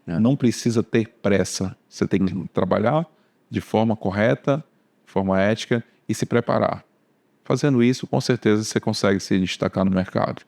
Não precisa ter pressa. Você tem que trabalhar de forma correta, de forma ética e se preparar. Fazendo isso, com certeza você consegue se destacar no mercado.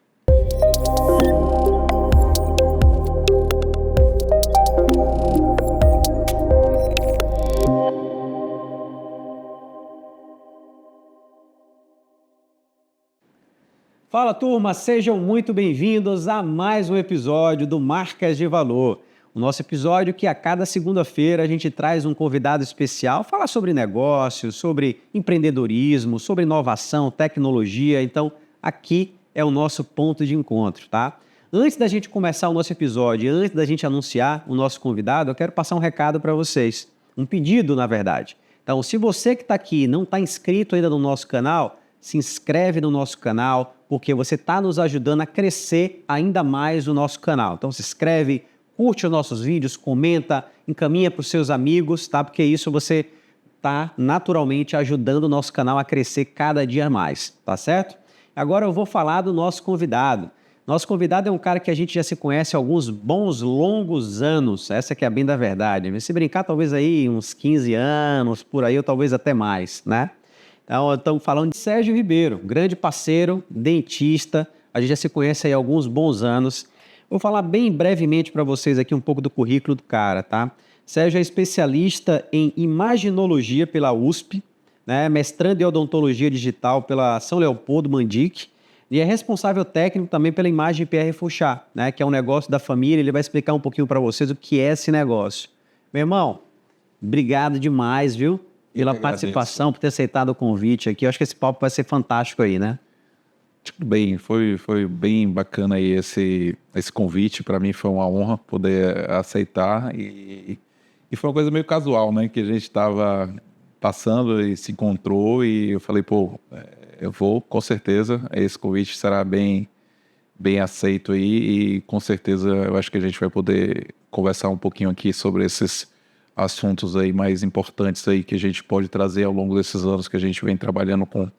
Fala, turma, sejam muito bem-vindos a mais um episódio do Marcas de Valor. O nosso episódio que a cada segunda-feira a gente traz um convidado especial, fala sobre negócios, sobre empreendedorismo, sobre inovação, tecnologia. Então, aqui é o nosso ponto de encontro, tá? Antes da gente começar o nosso episódio, antes da gente anunciar o nosso convidado, eu quero passar um recado para vocês. Um pedido, na verdade. Então, se você que está aqui e não está inscrito ainda no nosso canal, se inscreve no nosso canal, porque você está nos ajudando a crescer ainda mais o nosso canal. Então se inscreve, curte os nossos vídeos, comenta, encaminha para os seus amigos, tá? Porque isso você está naturalmente ajudando o nosso canal a crescer cada dia mais, tá certo? Agora eu vou falar do nosso convidado. Nosso convidado é um cara que a gente já se conhece há alguns bons, longos anos, essa que é a bem da verdade. Se brincar, talvez aí uns 15 anos, por aí, ou talvez até mais, né? Então, estamos falando de Sérgio Ribeiro, grande parceiro, dentista, a gente já se conhece aí há alguns bons anos. Vou falar bem brevemente para vocês aqui um pouco do currículo do cara, tá? Sérgio é especialista em imaginologia pela USP, né? Mestrando em odontologia digital pela São Leopoldo Mandic e é responsável técnico também pela Imagem PR Fouchard, né? Que é um negócio da família, ele vai explicar um pouquinho para vocês o que é esse negócio. Meu irmão, obrigado demais, viu? Pela participação, por ter aceitado o convite aqui. Eu acho que esse papo vai ser fantástico aí, né? Tudo bem, foi bem bacana aí esse convite. Para mim foi uma honra poder aceitar e foi uma coisa meio casual, né? Que a gente estava passando e se encontrou e eu falei, pô, eu vou, com certeza, esse convite será bem aceito aí e com certeza eu acho que a gente vai poder conversar um pouquinho aqui sobre esses assuntos aí mais importantes aí que a gente pode trazer ao longo desses anos que a gente vem trabalhando com,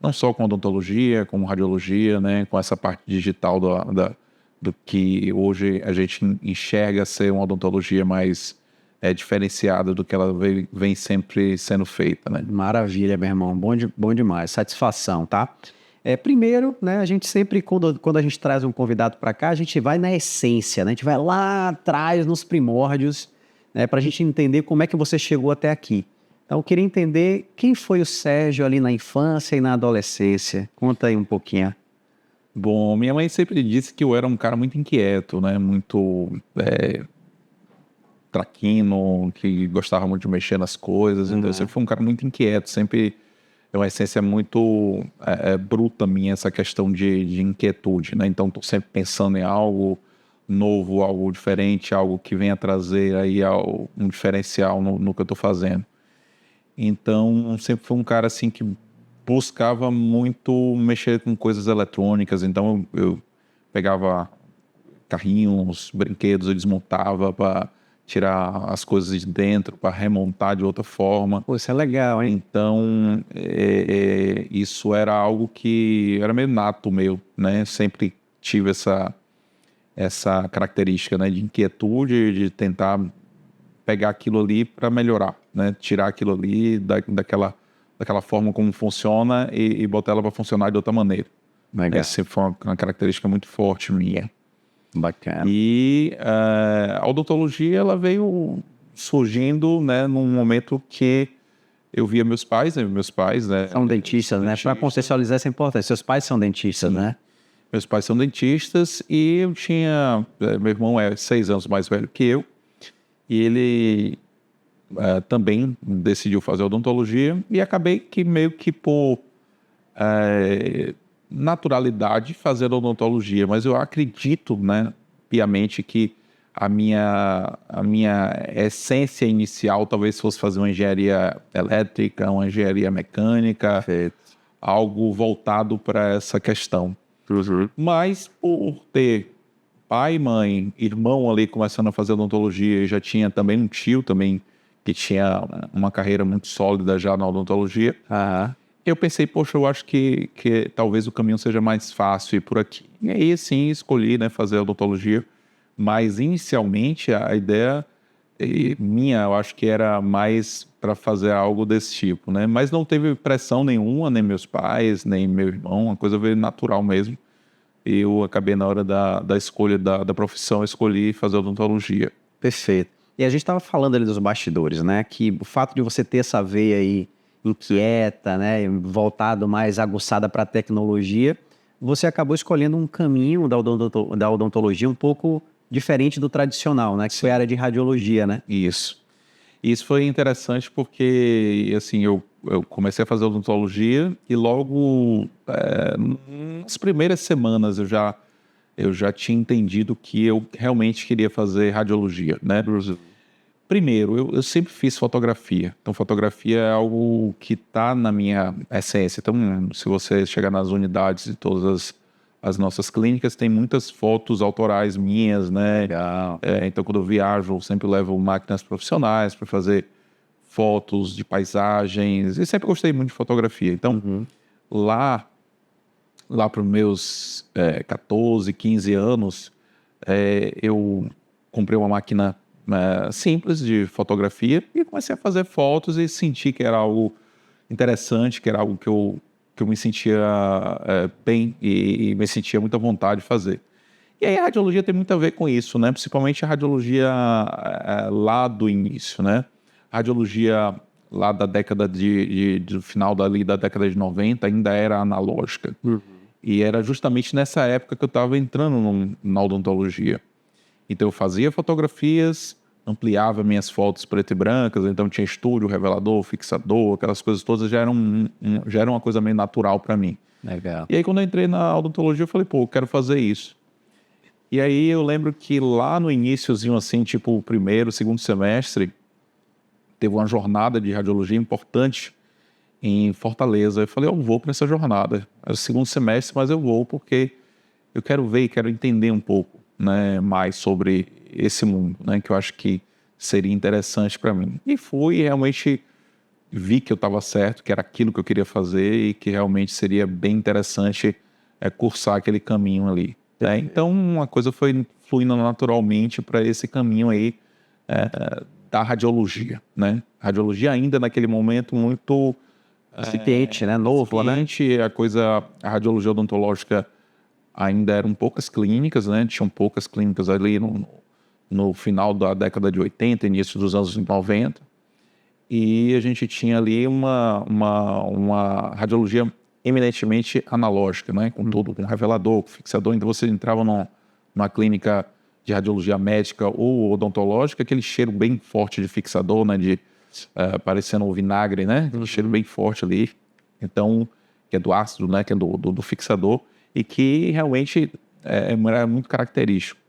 não só com odontologia, como radiologia, né, com essa parte digital do que hoje a gente enxerga ser uma odontologia mais diferenciada do que ela vem sempre sendo feita, né? Maravilha, meu irmão, bom demais, satisfação, tá? Primeiro, né, a gente sempre, quando a gente traz um convidado para cá, a gente vai na essência, né? A gente vai lá atrás, nos primórdios, né, para a gente entender como é que você chegou até aqui. Então, eu queria entender quem foi o Sérgio ali na infância e na adolescência. Conta aí um pouquinho. Bom, minha mãe sempre disse que eu era um cara muito inquieto, né, muito traquino, que gostava muito de mexer nas coisas. Então, eu sempre fui um cara muito inquieto, sempre é uma essência muito bruta minha, essa questão de inquietude, né? Então, estou sempre pensando em algo novo, algo diferente, algo que venha trazer aí um diferencial no que eu estou fazendo. Então, sempre fui um cara assim que buscava muito mexer com coisas eletrônicas. Então, eu pegava carrinhos, brinquedos, eu desmontava para tirar as coisas de dentro, para remontar de outra forma. Pô, isso é legal, hein? Então, isso era algo que era meio nato meu, né? Sempre tive essa característica, né, de inquietude, de tentar pegar aquilo ali para melhorar, né, tirar aquilo ali daquela forma como funciona e botar ela para funcionar de outra maneira. Legal. Essa foi uma característica muito forte minha. Bacana. E a odontologia ela veio surgindo, né, num momento que eu via meus pais, né, São dentistas, né? Para contextualizar essa importância. Seus pais são dentistas, né? Meus pais são dentistas e eu tinha... Meu irmão é 6 anos mais velho que eu e ele também decidiu fazer odontologia e acabei que meio que por naturalidade fazer odontologia, mas eu acredito, né, piamente que a minha essência inicial talvez fosse fazer uma engenharia elétrica, uma engenharia mecânica, Perfeito. Algo voltado para essa questão. Mas por ter pai, mãe, irmão ali começando a fazer odontologia, e já tinha também um tio também que tinha uma carreira muito sólida já na odontologia, eu pensei, poxa, eu acho que talvez o caminho seja mais fácil ir por aqui. E aí, sim, escolhi, né, fazer odontologia. Mas, inicialmente, a ideia minha, eu acho que era mais para fazer algo desse tipo, né? Mas não teve pressão nenhuma, nem meus pais, nem meu irmão, a coisa veio natural mesmo. E eu acabei, na hora da escolha da profissão, escolhi fazer odontologia. Perfeito. E a gente estava falando ali dos bastidores, né? Que o fato de você ter essa veia aí inquieta, né? Voltado mais aguçada para a tecnologia, você acabou escolhendo um caminho da odontologia um pouco diferente do tradicional, né? Que foi a área de radiologia, né? Isso. E isso foi interessante porque, assim, eu comecei a fazer odontologia e logo, nas primeiras semanas, eu já tinha entendido que eu realmente queria fazer radiologia, né? Primeiro, eu sempre fiz fotografia. Então, fotografia é algo que está na minha essência. Então, se você chegar nas unidades de todas as nossas clínicas, tem muitas fotos autorais minhas, né? Legal. Então, quando eu viajo, eu sempre levo máquinas profissionais para fazer fotos de paisagens. E sempre gostei muito de fotografia. Então, lá para os meus 14, 15 anos, eu comprei uma máquina simples de fotografia e comecei a fazer fotos e senti que era algo interessante, que era algo que eu me sentia bem e me sentia muita vontade de fazer. E aí a radiologia tem muito a ver com isso, né? Principalmente a radiologia lá do início, né? A radiologia lá da década do final dali da década de 90 ainda era analógica. E era justamente nessa época que eu estava entrando na odontologia. Então eu fazia fotografias, ampliava minhas fotos preto e brancas, então tinha estúdio, revelador, fixador, aquelas coisas todas já eram uma coisa meio natural para mim. Legal. E aí quando eu entrei na odontologia eu falei, pô, eu quero fazer isso. E aí eu lembro que lá no iniciozinho, assim, tipo o primeiro, segundo semestre, teve uma jornada de radiologia importante em Fortaleza. Eu falei, eu vou para essa jornada. É o segundo semestre, mas eu vou porque eu quero ver e quero entender um pouco, né, mais sobre esse mundo, né, que eu acho que seria interessante para mim. E fui e realmente vi que eu estava certo, que era aquilo que eu queria fazer e que realmente seria bem interessante cursar aquele caminho ali. Né? Então, uma coisa foi fluindo naturalmente para esse caminho aí da radiologia, né? Radiologia ainda naquele momento muito Incipiente, né? Novo, né? A radiologia odontológica ainda eram poucas clínicas, né? Tinham poucas clínicas ali no final da década de 80, início dos anos 90. E a gente tinha ali uma radiologia eminentemente analógica, né? Com tudo, com revelador, com fixador. Então você entrava numa clínica de radiologia médica ou odontológica, aquele cheiro bem forte de fixador, né? Parecendo um vinagre, né? Aquele cheiro bem forte ali. Então, que é do ácido, né? Que é do fixador e que realmente era muito característico.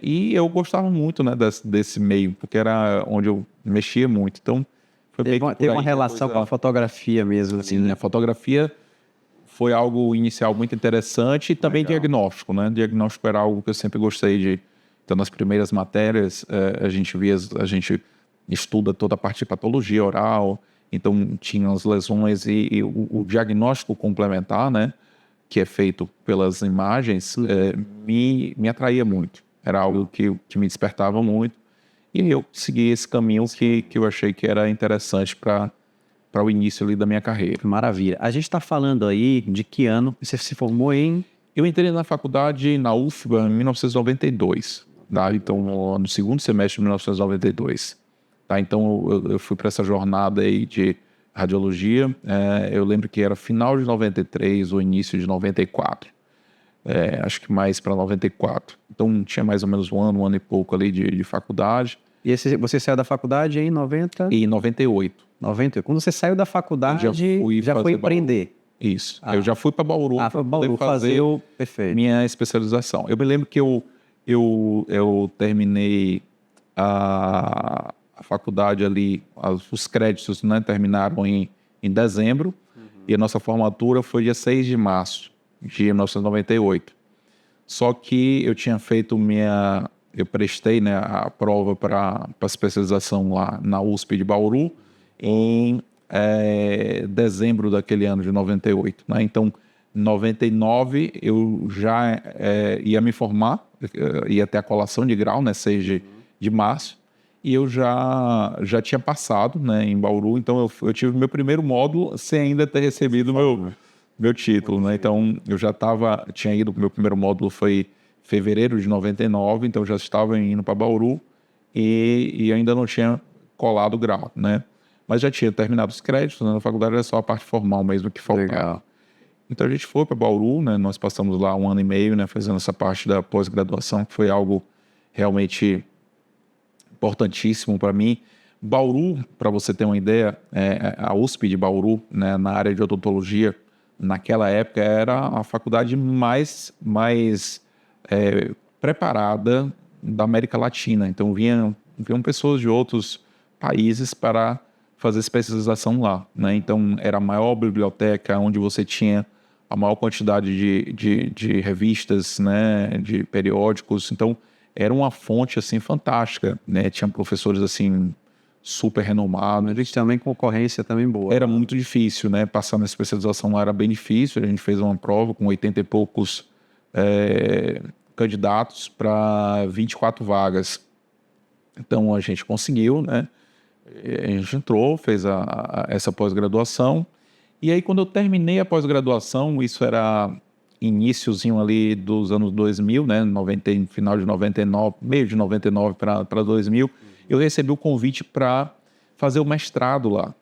E eu gostava muito, né, desse meio, porque era onde eu mexia muito. Então, foi Teve uma relação com a fotografia mesmo. Assim, né? A fotografia foi algo inicial muito interessante e também diagnóstico, né? Diagnóstico era algo que eu sempre gostei de. Então, nas primeiras matérias, a gente estuda toda a parte de patologia oral, então tinha as lesões e o diagnóstico complementar, né? Que é feito pelas imagens, me atraía muito. Era algo que me despertava muito. E eu segui esse caminho que eu achei que era interessante para o início ali da minha carreira. Maravilha. A gente está falando aí de que ano você se formou em... Eu entrei na faculdade, na UFBA, em 1992. Tá? Então, no segundo semestre de 1992. Tá? Então, eu fui para essa jornada aí de radiologia. Eu lembro que era final de 93 ou início de 94. Acho que mais para 94. Então, tinha mais ou menos um ano e pouco ali de faculdade. E você saiu da faculdade em 90? E em 98. 90. Quando você saiu da faculdade, já foi empreender. Isso. Eu já fui para Bauru para Bauru fazer o... Perfeito. Minha especialização. Eu me lembro que eu terminei a faculdade ali, os créditos, né, terminaram em dezembro, e a nossa formatura foi dia 6 de março de 1998. Só que eu tinha feito eu prestei, né, a prova para especialização lá na USP de Bauru em dezembro daquele ano de 98. Né? Então, 99 eu já ia me formar, ia ter a colação de grau, né, 6 de março, e eu já tinha passado, né, em Bauru, então eu tive meu primeiro módulo sem ainda ter recebido meu título, né, então eu tinha ido, meu primeiro módulo foi fevereiro de 99, então eu já estava indo para Bauru e ainda não tinha colado o grau, né, mas já tinha terminado os créditos, né, na faculdade era só a parte formal mesmo que faltava. Legal. Então a gente foi para Bauru, né? Nós passamos lá 1 ano e meio, né? Fazendo essa parte da pós-graduação, que foi algo realmente importantíssimo para mim. Bauru, para você ter uma ideia, a USP de Bauru, né? Na área de odontologia, naquela época era a faculdade mais preparada da América Latina. Então vinham pessoas de outros países para fazer especialização lá, né? Então era a maior biblioteca, onde você tinha a maior quantidade de revistas, né, de periódicos. Então, era uma fonte, assim, fantástica, né? Tinha professores, assim, super renomados. A gente também concorrência também boa. Era muito difícil, né? Passar na especialização lá era bem difícil. A gente fez uma prova com 80 e poucos candidatos para 24 vagas. Então, a gente conseguiu, né? A gente entrou, fez essa pós-graduação. E aí, quando eu terminei a pós-graduação, isso era iniciozinho ali dos anos 2000, né? Final de 99, meio de 99 para 2000, eu recebi o convite para fazer o mestrado lá.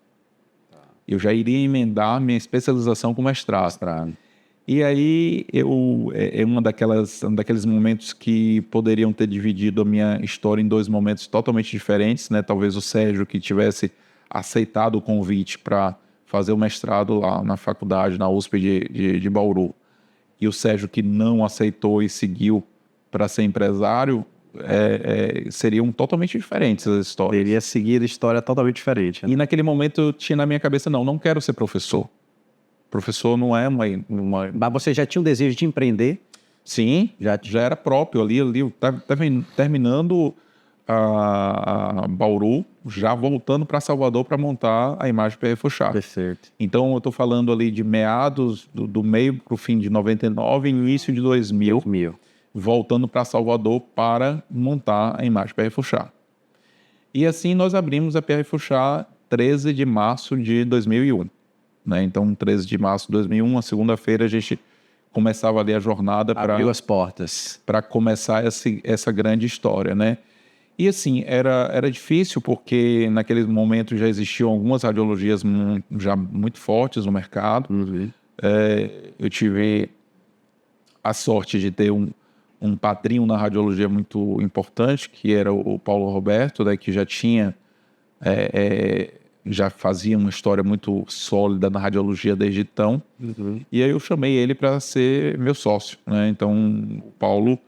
Eu já iria emendar minha especialização com mestrado. E aí, um daqueles momentos que poderiam ter dividido a minha história em 2 momentos totalmente diferentes, né? Talvez o Sérgio, que tivesse aceitado o convite para fazer o mestrado lá na faculdade, na USP de Bauru, e o Sérgio que não aceitou e seguiu para ser empresário, seriam totalmente diferentes as histórias. Teria seguido história totalmente diferente, né? E naquele momento eu tinha na minha cabeça, não quero ser professor. Professor não é uma... Mas você já tinha um desejo de empreender? Sim, já era próprio ali eu estava terminando a Bauru, já voltando para Salvador para montar a Imagem PR Fouchard. Perfeito. Então eu estou falando ali de meados do meio para o fim de 99 e início de 2000. Voltando para Salvador para montar a Imagem PR Fouchard. E assim nós abrimos a PR Fouchard 13 de março de 2001. Né? Então 13 de março de 2001, a segunda-feira, a gente começava ali a jornada para... Abriu as portas. Para começar essa grande história, né? E assim, era difícil porque naquele momento já existiam algumas radiologias já muito fortes no mercado. Uhum. Eu tive a sorte de ter um padrinho na radiologia muito importante, que era o Paulo Roberto, né, que já tinha... já fazia uma história muito sólida na radiologia desde então. Uhum. E aí eu chamei ele para ser meu sócio, né? Então, o Paulo,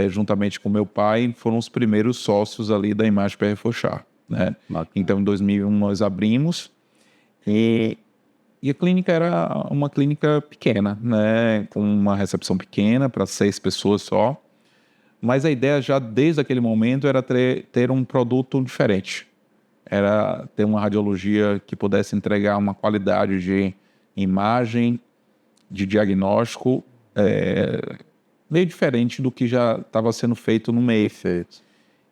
juntamente com meu pai, foram os primeiros sócios ali da Imagem PR Fouchard, né? Então, em 2001 nós abrimos e a clínica era uma clínica pequena, né? Com uma recepção pequena para 6 pessoas só. Mas a ideia já desde aquele momento era ter um produto diferente. Era ter uma radiologia que pudesse entregar uma qualidade de imagem, de diagnóstico, meio diferente do que já estava sendo feito no meio. Perfeito.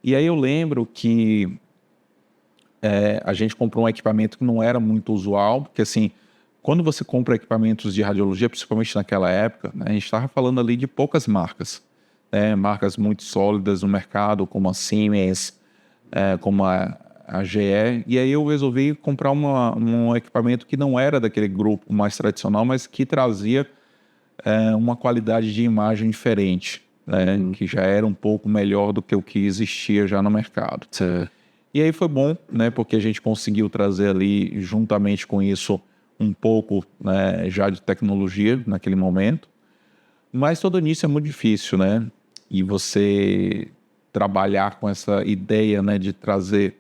E aí eu lembro que a gente comprou um equipamento que não era muito usual, porque assim, quando você compra equipamentos de radiologia, principalmente naquela época, né, a gente estava falando ali de poucas marcas, né, marcas muito sólidas no mercado, como a Siemens, como a GE, e aí eu resolvi comprar um equipamento que não era daquele grupo mais tradicional, mas que trazia uma qualidade de imagem diferente, né? Que já era um pouco melhor do que o que existia já no mercado. Sim. E aí foi bom, né? Porque a gente conseguiu trazer ali, juntamente com isso, um pouco, né, já de tecnologia naquele momento. Mas todo início é muito difícil, né? E você trabalhar com essa ideia, né, de trazer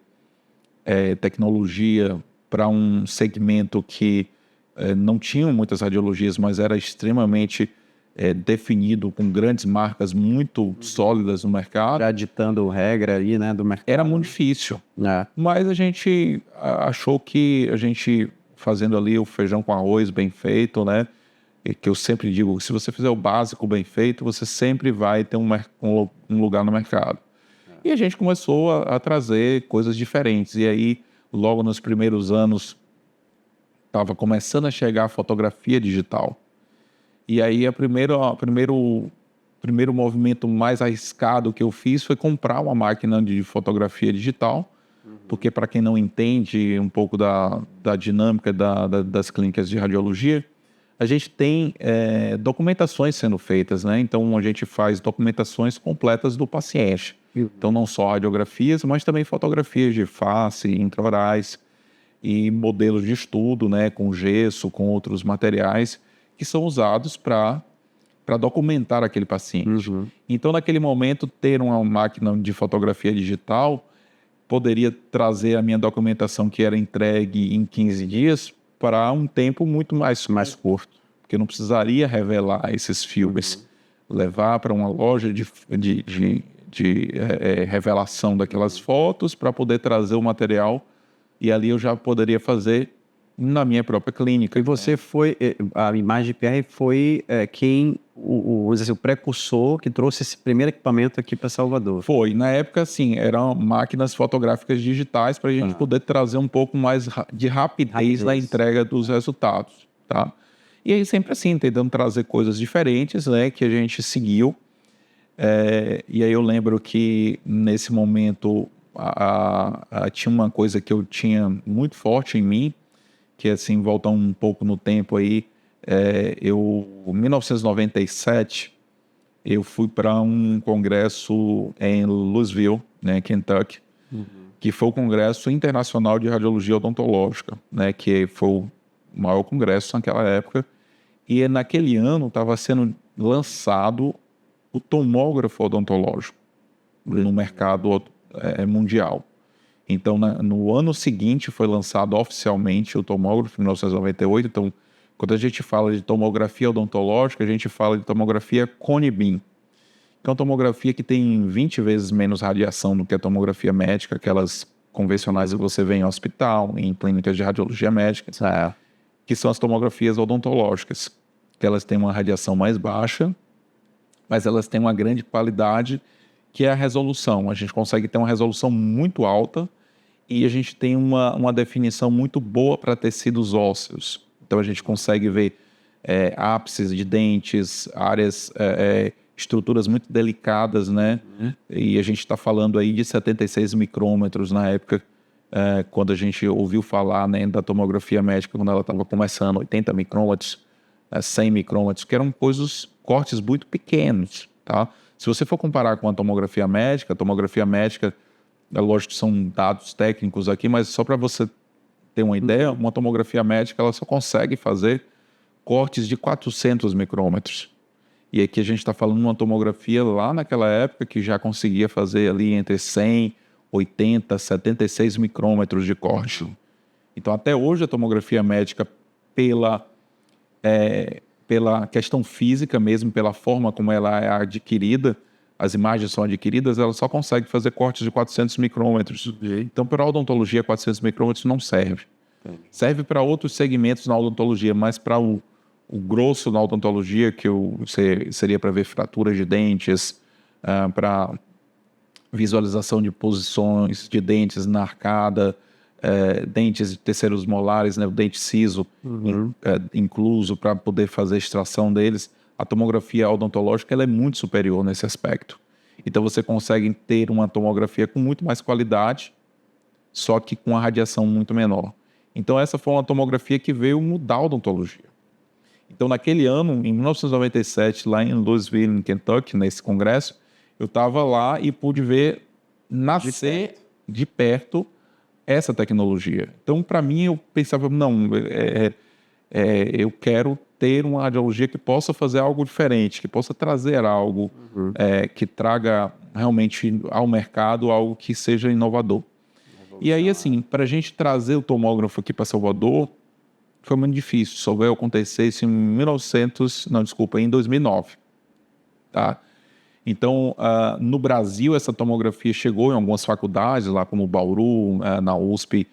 tecnologia para um segmento que não tinha muitas radiologias, mas era extremamente definido, com grandes marcas muito sólidas no mercado. Já ditando regra aí, né, do mercado. Era muito difícil. Mas a gente achou que a gente, fazendo ali o feijão com arroz bem feito, né, que eu sempre digo, se você fizer o básico bem feito, você sempre vai ter um lugar no mercado. E a gente começou a trazer coisas diferentes. E aí, logo nos primeiros anos, estava começando a chegar a fotografia digital. E aí, o primeiro movimento mais arriscado que eu fiz foi comprar uma máquina de fotografia digital, porque, para quem não entende um pouco da dinâmica das clínicas de radiologia, a gente tem documentações sendo feitas, né? Então, a gente faz documentações completas do paciente. Então, não só radiografias, mas também fotografias de face, intraorais e modelos de estudo, né? Com gesso, com outros materiais que são usados para documentar aquele paciente. Então, naquele momento, ter uma máquina de fotografia digital poderia trazer a minha documentação, que era entregue em 15 dias, para um tempo muito mais curto, porque eu não precisaria revelar esses filmes, levar para uma loja de revelação daquelas fotos para poder trazer o material, e ali eu já poderia fazer na minha própria clínica. E você foi, a Imagem PR foi quem, vamos dizer assim, o precursor que trouxe esse primeiro equipamento aqui para Salvador. Foi, na época, assim, eram máquinas fotográficas digitais para a gente poder trazer um pouco mais de rapidez na entrega dos resultados, tá? E aí sempre assim, tentando trazer coisas diferentes, né, que a gente seguiu. E aí eu lembro que nesse momento tinha uma coisa que eu tinha muito forte em mim, que assim, volta um pouco no tempo aí, em 1997, eu fui para um congresso em Louisville, né, Kentucky, que foi o Congresso Internacional de Radiologia Odontológica, né, que foi o maior congresso naquela época, e naquele ano estava sendo lançado o tomógrafo odontológico no mercado mundial. Então, no ano seguinte, foi lançado oficialmente o tomógrafo, em 1998. Então, quando a gente fala de tomografia odontológica, a gente fala de tomografia Cone-Beam, que é uma tomografia que tem 20 vezes menos radiação do que a tomografia médica, aquelas convencionais que você vê em hospital, em clínicas de radiologia médica, que são as tomografias odontológicas, que elas têm uma radiação mais baixa, mas elas têm uma grande qualidade, que é a resolução. A gente consegue ter uma resolução muito alta e a gente tem uma definição muito boa para tecidos ósseos. Então, a gente consegue ver ápices de dentes, áreas, estruturas muito delicadas, né? E a gente está falando aí de 76 micrômetros na época, quando a gente ouviu falar, né, da tomografia médica, quando ela estava começando, 80 micrômetros, 100 micrômetros, que eram cortes muito pequenos, tá? Se você for comparar com a tomografia médica, é lógico que são dados técnicos aqui, mas só para você ter uma ideia, uma tomografia médica ela só consegue fazer cortes de 400 micrômetros. E aqui a gente está falando de uma tomografia lá naquela época que já conseguia fazer ali entre 100, 80, 76 micrômetros de corte. Então, até hoje, a tomografia médica, pela questão física mesmo, pela forma como ela é adquirida, as imagens são adquiridas, ela só consegue fazer cortes de 400 micrômetros. Então, para a odontologia, 400 micrômetros não serve. Serve para outros segmentos na odontologia, mas para o grosso na odontologia, que seria para ver fraturas de dentes, para visualização de posições de dentes na arcada, dentes de terceiros molares, né, o dente siso incluso para poder fazer a extração deles, a tomografia odontológica ela é muito superior nesse aspecto. Então você consegue ter uma tomografia com muito mais qualidade, só que com a radiação muito menor. Então essa foi uma tomografia que veio mudar a odontologia. Então naquele ano, em 1997, lá em Louisville, em Kentucky, nesse congresso, eu estava lá e pude ver nascer de perto essa tecnologia. Então, para mim, eu pensava, não, eu quero ter uma radiologia que possa fazer algo diferente, que possa trazer algo que traga realmente ao mercado algo que seja inovador. E aí, assim, para a gente trazer o tomógrafo aqui para Salvador, foi muito difícil. Só veio acontecer isso em 2009. Tá? Então, no Brasil, essa tomografia chegou em algumas faculdades, lá como Bauru, na USP,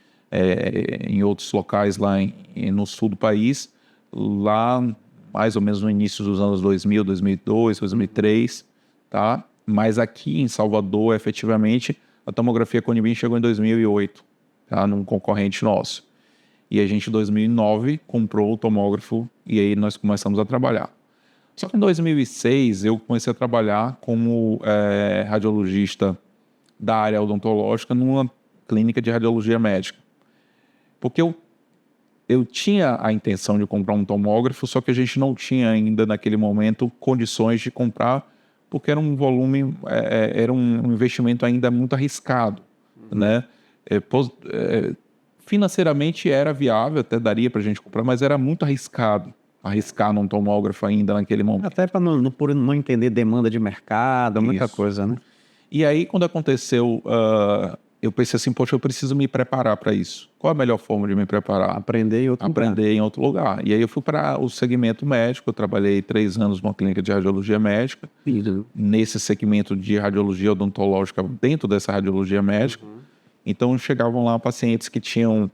em outros locais lá no sul do país. Lá mais ou menos no início dos anos 2000, 2002, 2003, tá? Mas aqui em Salvador, efetivamente, a tomografia Conibim chegou em 2008, tá? Num concorrente nosso. E a gente, em 2009, comprou o tomógrafo e aí nós começamos a trabalhar. Só que em 2006, eu comecei a trabalhar como radiologista da área odontológica numa clínica de radiologia médica. Porque eu tinha a intenção de comprar um tomógrafo, só que a gente não tinha ainda, naquele momento, condições de comprar, porque era um volume, era um investimento ainda muito arriscado, né? Financeiramente era viável, até daria para a gente comprar, mas era muito arriscar num tomógrafo ainda naquele momento. Até para não entender demanda de mercado, muita coisa, né? E aí, quando aconteceu, eu pensei assim, poxa, eu preciso me preparar para isso. Qual a melhor forma de me preparar? Aprender em outro lugar. E aí eu fui para o segmento médico, eu trabalhei 3 anos numa clínica de radiologia médica, nesse segmento de radiologia odontológica, dentro dessa radiologia médica. Então, chegavam lá pacientes que tinham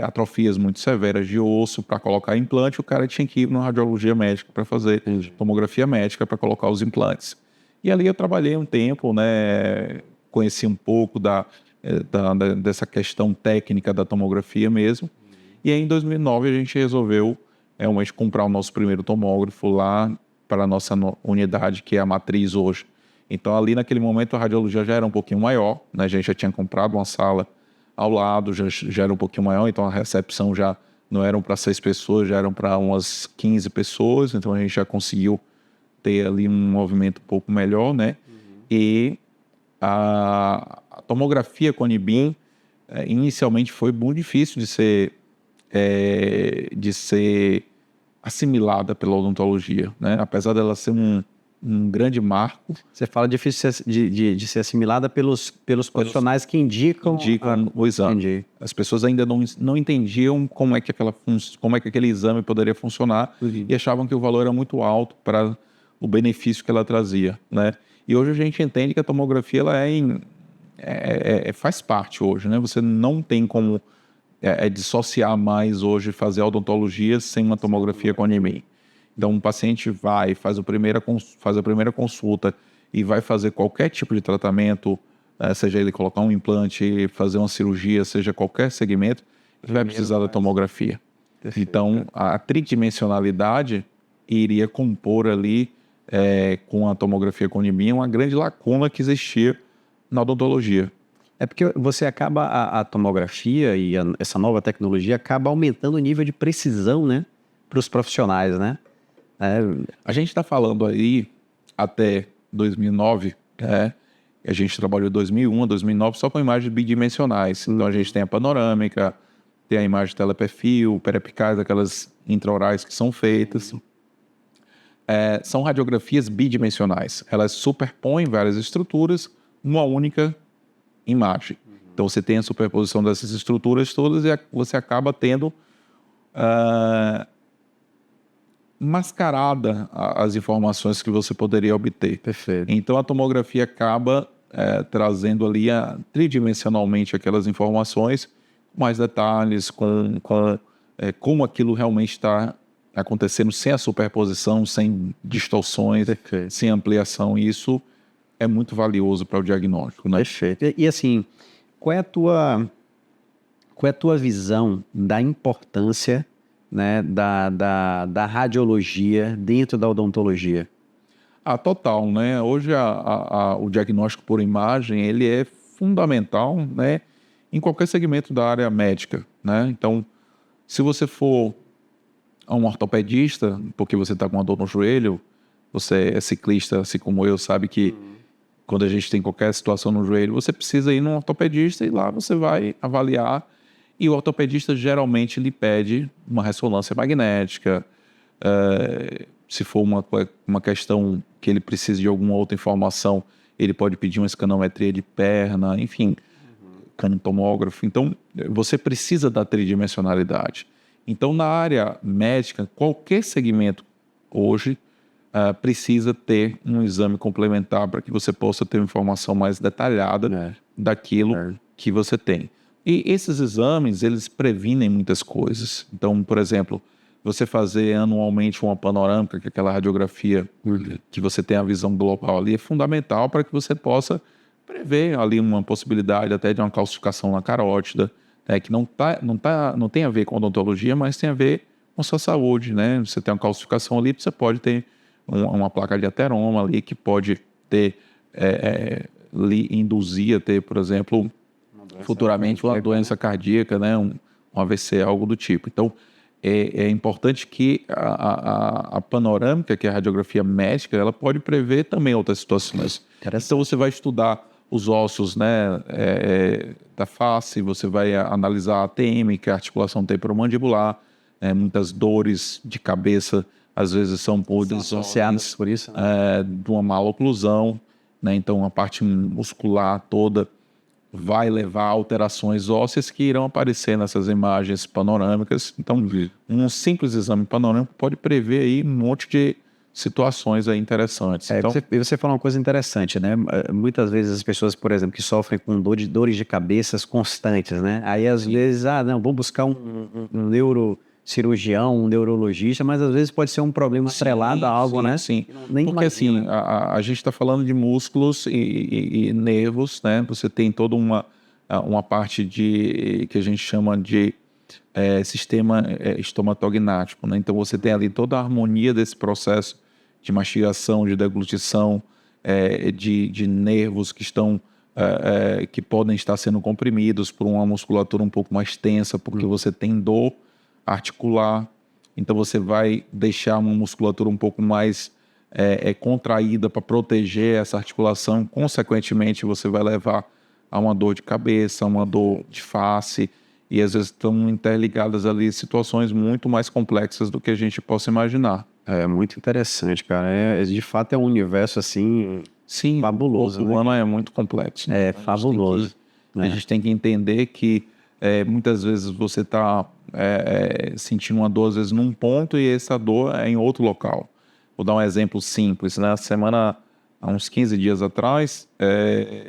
atrofias muito severas de osso para colocar implante, o cara tinha que ir na radiologia médica para fazer tomografia médica para colocar os implantes. E ali eu trabalhei um tempo, né, conheci um pouco dessa questão técnica da tomografia mesmo. E aí, em 2009, a gente resolveu comprar o nosso primeiro tomógrafo lá para a nossa unidade, que é a matriz hoje. Então, ali naquele momento, a radiologia já era um pouquinho maior, né? A gente já tinha comprado uma sala ao lado, já era um pouquinho maior, então a recepção já não eram para 6 pessoas, já eram para umas 15 pessoas, então a gente já conseguiu ter ali um movimento um pouco melhor, né? E a tomografia Conibim, inicialmente foi muito difícil de ser assimilada pela odontologia, né? Apesar dela ser um grande marco. Você fala difícil de ser assimilada pelos profissionais que indicam o exame. Entendi. As pessoas ainda não entendiam como é que aquele exame poderia funcionar e achavam que o valor era muito alto para o benefício que ela trazia, né? E hoje a gente entende que a tomografia ela faz parte hoje, né? Você não tem como dissociar mais hoje fazer odontologia sem uma tomografia Conibim. Então, um paciente faz a primeira consulta e vai fazer qualquer tipo de tratamento, seja ele colocar um implante, fazer uma cirurgia, seja qualquer segmento, ele vai precisar da tomografia. Então, a tridimensionalidade iria compor ali, com a tomografia Conibim, uma grande lacuna que existia na odontologia. É porque você acaba, a tomografia e essa nova tecnologia acaba aumentando o nível de precisão, né, para os profissionais, né? A gente está falando aí até 2009, a gente trabalhou 2001 a 2009 só com imagens bidimensionais. Então a gente tem a panorâmica, tem a imagem teleperfil, perepicais, aquelas intraorais que são feitas. São radiografias bidimensionais. Elas superpõem várias estruturas numa única imagem. Então você tem a superposição dessas estruturas todas e você acaba tendo mascarada as informações que você poderia obter. Perfeito. Então a tomografia acaba trazendo ali tridimensionalmente aquelas informações, com mais detalhes, com como aquilo realmente está acontecendo, sem a superposição, sem distorções, Perfeito. Sem ampliação. E isso é muito valioso para o diagnóstico, né? Perfeito. E assim, qual é a tua visão da importância, né, da radiologia dentro da odontologia? Total, né? Hoje o diagnóstico por imagem, ele é fundamental, né, em qualquer segmento da área médica, né? Então, se você for a um ortopedista, porque você está com uma dor no joelho, você é ciclista, assim como eu, sabe que quando a gente tem qualquer situação no joelho, você precisa ir num ortopedista e lá você vai avaliar. E o ortopedista geralmente lhe pede uma ressonância magnética. Se for uma questão que ele precisa de alguma outra informação, ele pode pedir uma escanometria de perna, enfim, canotomógrafo. Então, você precisa da tridimensionalidade. Então, na área médica, qualquer segmento hoje precisa ter um exame complementar para que você possa ter uma informação mais detalhada daquilo que você tem. E esses exames, eles previnem muitas coisas. Então, por exemplo, você fazer anualmente uma panorâmica, que é aquela radiografia que você tem a visão global ali, é fundamental para que você possa prever ali uma possibilidade até de uma calcificação na carótida, que não tem a ver com odontologia, mas tem a ver com sua saúde, né? Você tem uma calcificação ali, você pode ter uma placa de ateroma ali que pode ter, induzir a ter, por exemplo, futuramente uma doença cardíaca, né? Um AVC, algo do tipo. Então, é importante que a panorâmica, que é a radiografia médica, ela pode prever também outras situações. Então, você vai estudar os ossos, né, da face, você vai analisar a ATM, que é a articulação temporomandibular, muitas dores de cabeça, às vezes são associadas por isso, né? De uma maloclusão, né? Então, a parte muscular toda vai levar a alterações ósseas que irão aparecer nessas imagens panorâmicas. Então, um simples exame panorâmico pode prever aí um monte de situações aí interessantes. Então, você falou uma coisa interessante, né? Muitas vezes as pessoas, por exemplo, que sofrem com dores de cabeças constantes, né? Aí às vezes, não, vou buscar um neurocirurgião, um neurologista, mas às vezes pode ser um problema atrelado a algo, né? Sim, porque assim, a gente está falando de músculos e nervos, né? Você tem toda uma parte que a gente chama de sistema estomatognático, né? Então você tem ali toda a harmonia desse processo de mastigação, de deglutição, de nervos que estão que podem estar sendo comprimidos por uma musculatura um pouco mais tensa, porque você tem dor articular, então você vai deixar uma musculatura um pouco mais contraída para proteger essa articulação, consequentemente você vai levar a uma dor de cabeça, uma dor de face, e às vezes estão interligadas ali situações muito mais complexas do que a gente possa imaginar. É muito interessante, cara. De fato é um universo assim, sim, fabuloso. O humano é muito complexo. É fabuloso. A gente tem que entender que muitas vezes você está sentindo uma dor, às vezes, num ponto e essa dor é em outro local. Vou dar um exemplo simples. Na semana, há uns 15 dias atrás,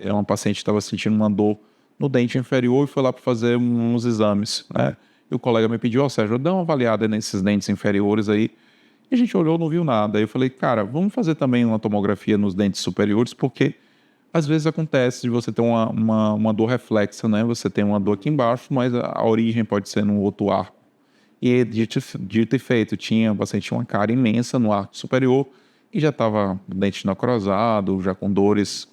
uma paciente estava sentindo uma dor no dente inferior e foi lá para fazer uns exames, né? E o colega me pediu, Sérgio, dá uma avaliada nesses dentes inferiores aí. E a gente olhou, não viu nada. Aí eu falei, cara, vamos fazer também uma tomografia nos dentes superiores, porque às vezes acontece de você ter uma dor reflexa, né? Você tem uma dor aqui embaixo, mas a origem pode ser no outro arco. E dito e feito, o paciente tinha uma cárie imensa no arco superior e já estava o dente necrosado, já com dores,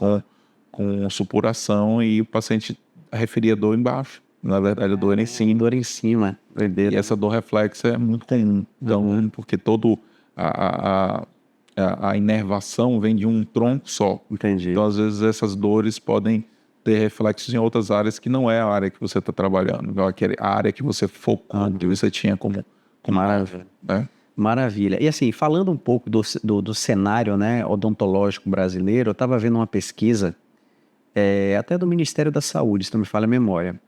com supuração, e o paciente referia dor embaixo. Na verdade, a dor era em cima. Dor em cima. E essa dor reflexa é muito comum. Então, porque toda a inervação vem de um tronco só. Entendi. Então, às vezes, essas dores podem ter reflexos em outras áreas que não é a área que você está trabalhando. Então, a área que você focou, que você tinha como maravilha. Né? Maravilha. E assim, falando um pouco do cenário, né, odontológico brasileiro, eu estava vendo uma pesquisa, até do Ministério da Saúde, se não me falha a memória,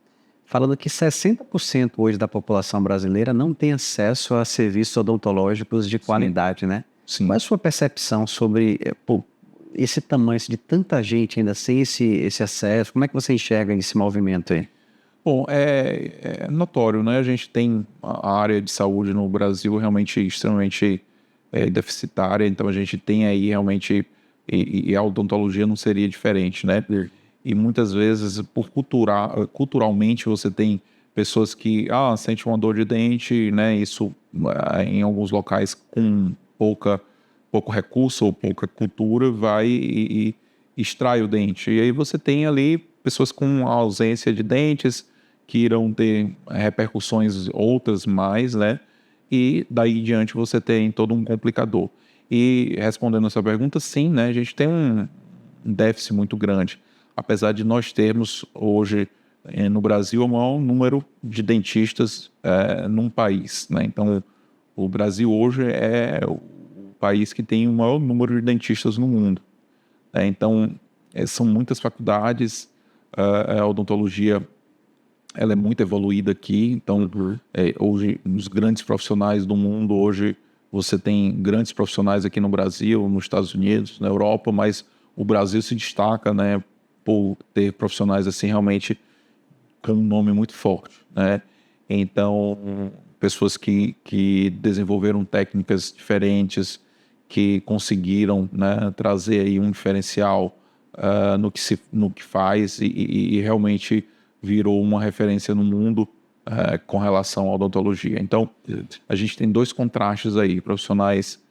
falando que 60% hoje da população brasileira não tem acesso a serviços odontológicos de qualidade, né? Sim. Qual é a sua percepção sobre esse tamanho de tanta gente ainda sem esse acesso? Como é que você enxerga esse movimento aí? Bom, é notório, né? A gente tem a área de saúde no Brasil realmente extremamente deficitária, então a gente tem aí realmente, e a odontologia não seria diferente, né? E muitas vezes, culturalmente, você tem pessoas que sentem uma dor de dente, né? Isso em alguns locais com pouco recurso ou pouca cultura vai e extrai o dente. E aí você tem ali pessoas com ausência de dentes que irão ter repercussões outras mais, né? E daí em diante você tem todo um complicador. E respondendo essa pergunta, sim, né? A gente tem um déficit muito grande. Apesar de nós termos hoje no Brasil o maior número de dentistas num país, né? Então, o Brasil hoje é o país que tem o maior número de dentistas no mundo. Então, são muitas faculdades, a odontologia ela é muito evoluída aqui. Então, hoje, os grandes profissionais do mundo, hoje você tem grandes profissionais aqui no Brasil, nos Estados Unidos, na Europa, mas o Brasil se destaca, né, por ter profissionais assim realmente com um nome muito forte, né? Então, pessoas que desenvolveram técnicas diferentes, que conseguiram, né, trazer aí um diferencial no que faz e realmente virou uma referência no mundo com relação à odontologia. Então, a gente tem dois contrastes aí, profissionais,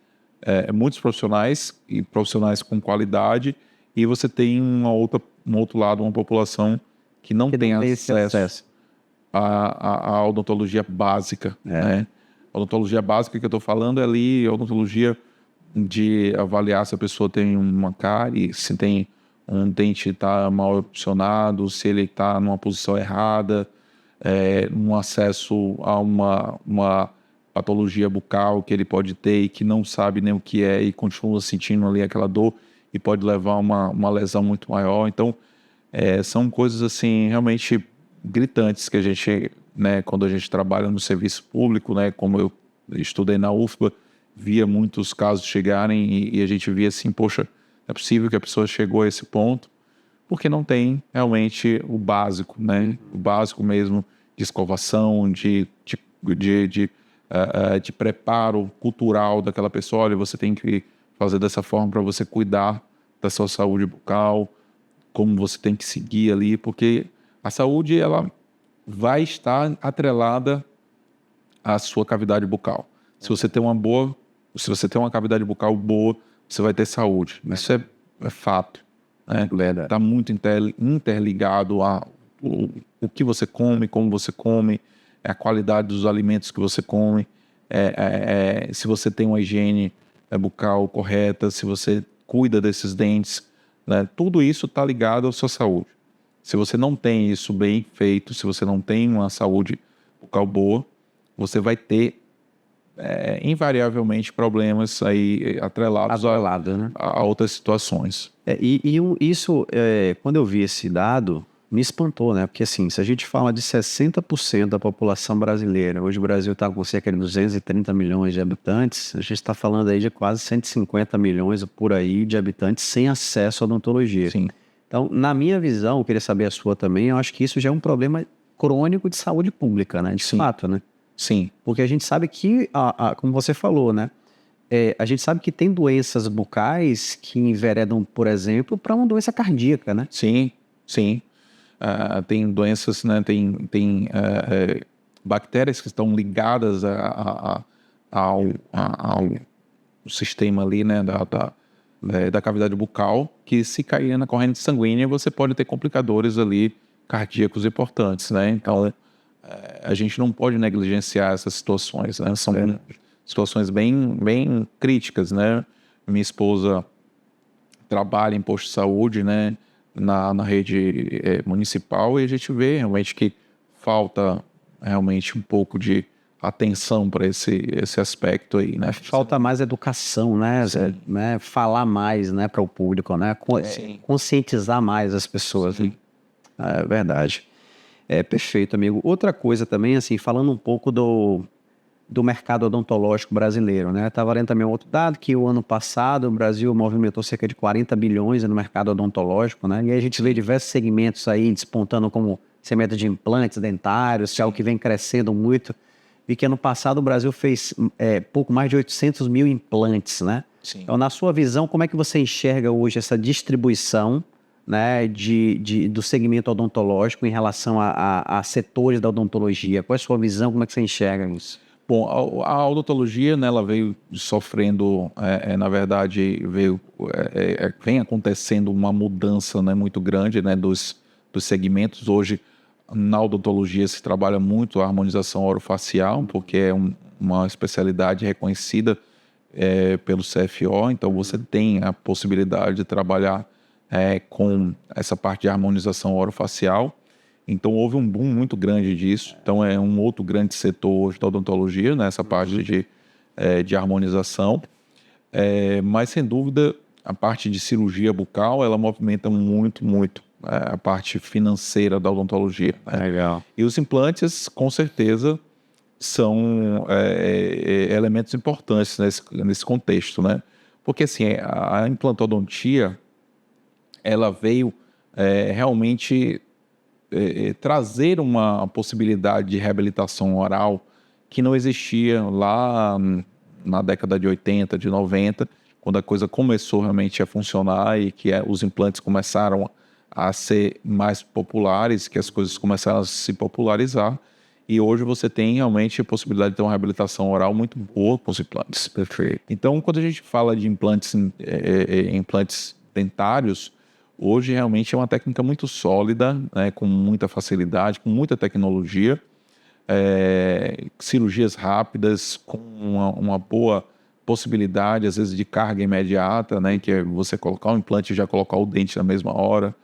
muitos profissionais e profissionais com qualidade, e você tem um outro lado, uma população que não tem acesso à odontologia básica. Né? A odontologia básica que eu estou falando é ali a odontologia de avaliar se a pessoa tem uma cárie, se tem um dente está mal opcionado, se ele está numa posição errada, um acesso a uma patologia bucal que ele pode ter e que não sabe nem o que é e continua sentindo ali aquela dor e pode levar a uma lesão muito maior. Então, são coisas assim realmente gritantes que a gente, né, quando a gente trabalha no serviço público, né, como eu estudei na UFBA, via muitos casos chegarem e a gente via assim, poxa, é possível que a pessoa chegou a esse ponto porque não tem realmente o básico, né? O básico mesmo de escovação, de preparo cultural daquela pessoa. Olha, você tem que fazer dessa forma para você cuidar da sua saúde bucal, como você tem que seguir ali, porque a saúde ela vai estar atrelada à sua cavidade bucal. Se você tem uma cavidade bucal boa, você vai ter saúde. Isso é fato. Está muito interligado o que você come, como você come, a qualidade dos alimentos que você come, se você tem uma higiene bucal correta, se você cuida desses dentes, né? Tudo isso está ligado à sua saúde. Se você não tem isso bem feito, se você não tem uma saúde bucal boa, você vai ter invariavelmente problemas aí atrelados né? a outras situações. Isso, quando eu vi esse dado, me espantou, né? Porque assim, se a gente fala de 60% da população brasileira, hoje o Brasil está com cerca de 230 milhões de habitantes, a gente está falando aí de quase 150 milhões por aí de habitantes sem acesso à odontologia. Sim. Então, na minha visão, eu queria saber a sua também, eu acho que isso já é um problema crônico de saúde pública, né? De fato, né? Sim. Porque a gente sabe que, como você falou, né? A gente sabe que tem doenças bucais que enveredam, por exemplo, para uma doença cardíaca, né? Sim. Tem doenças, né? Tem bactérias que estão ligadas ao sistema ali, né? Da cavidade bucal, que se cair na corrente sanguínea, você pode ter complicadores ali cardíacos importantes, né? Então, a gente não pode negligenciar essas situações, né? São situações bem críticas, né? Minha esposa trabalha em posto de saúde, né? Na rede municipal, e a gente vê realmente que falta realmente um pouco de atenção para esse aspecto aí, né? Falta mais educação, né? Falar mais, né, para o público, né? Conscientizar mais as pessoas. Né? É verdade. Perfeito, amigo. Outra coisa também, assim, falando um pouco do mercado odontológico brasileiro, né? Estava lendo também um outro dado que o ano passado o Brasil movimentou cerca de 40 bilhões no mercado odontológico, né? E aí a gente vê diversos segmentos aí despontando como segmento de implantes dentários, que é algo que vem crescendo muito. Vi que ano passado o Brasil fez pouco mais de 800 mil implantes, né? Sim. Então, na sua visão, como é que você enxerga hoje essa distribuição, né, do segmento odontológico em relação a setores da odontologia? Qual é a sua visão? Como é que você enxerga isso? Bom, a odontologia, né, ela veio sofrendo, na verdade, vem acontecendo uma mudança, né, muito grande, né, dos segmentos. Hoje, na odontologia, se trabalha muito a harmonização orofacial, porque é uma especialidade reconhecida pelo CFO, então você tem a possibilidade de trabalhar com essa parte de harmonização orofacial. Então, houve um boom muito grande disso. Então, é um outro grande setor hoje da odontologia, né? Essa parte de harmonização. Mas, sem dúvida, a parte de cirurgia bucal, ela movimenta muito a parte financeira da odontologia. Né? Legal. E os implantes, com certeza, são elementos importantes nesse contexto, né? Porque, assim, a implantodontia, ela veio realmente trazer uma possibilidade de reabilitação oral que não existia lá na década de 80, de 90, quando a coisa começou realmente a funcionar e que os implantes começaram a ser mais populares, que as coisas começaram a se popularizar. E hoje você tem realmente a possibilidade de ter uma reabilitação oral muito boa com os implantes. Perfeito. Então, quando a gente fala de implantes dentários, hoje realmente é uma técnica muito sólida, né, com muita facilidade, com muita tecnologia, cirurgias rápidas, com uma boa possibilidade, às vezes, de carga imediata, né, que é você colocar um implante e já colocar o dente na mesma hora.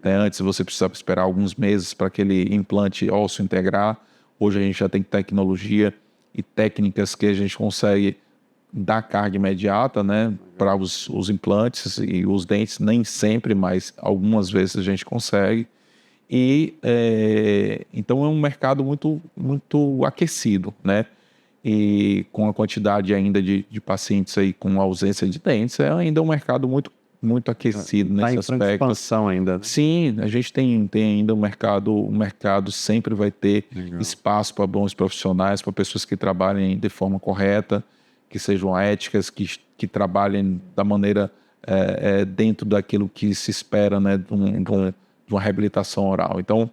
Antes você precisava esperar alguns meses para aquele implante ósseo integrar. Hoje a gente já tem tecnologia e técnicas que a gente consegue dar carga imediata, né, para os implantes e os dentes, nem sempre, mas algumas vezes a gente consegue. E então é um mercado muito, muito aquecido, né? E com a quantidade ainda de pacientes aí com ausência de dentes, é ainda um mercado muito, muito aquecido nesse aspecto. Está em expansão ainda. Né? Sim, a gente tem ainda o mercado sempre vai ter espaço para bons profissionais, para pessoas que trabalhem de forma correta, que sejam éticas, que trabalhem da maneira dentro daquilo que se espera, né, de uma reabilitação oral. Então,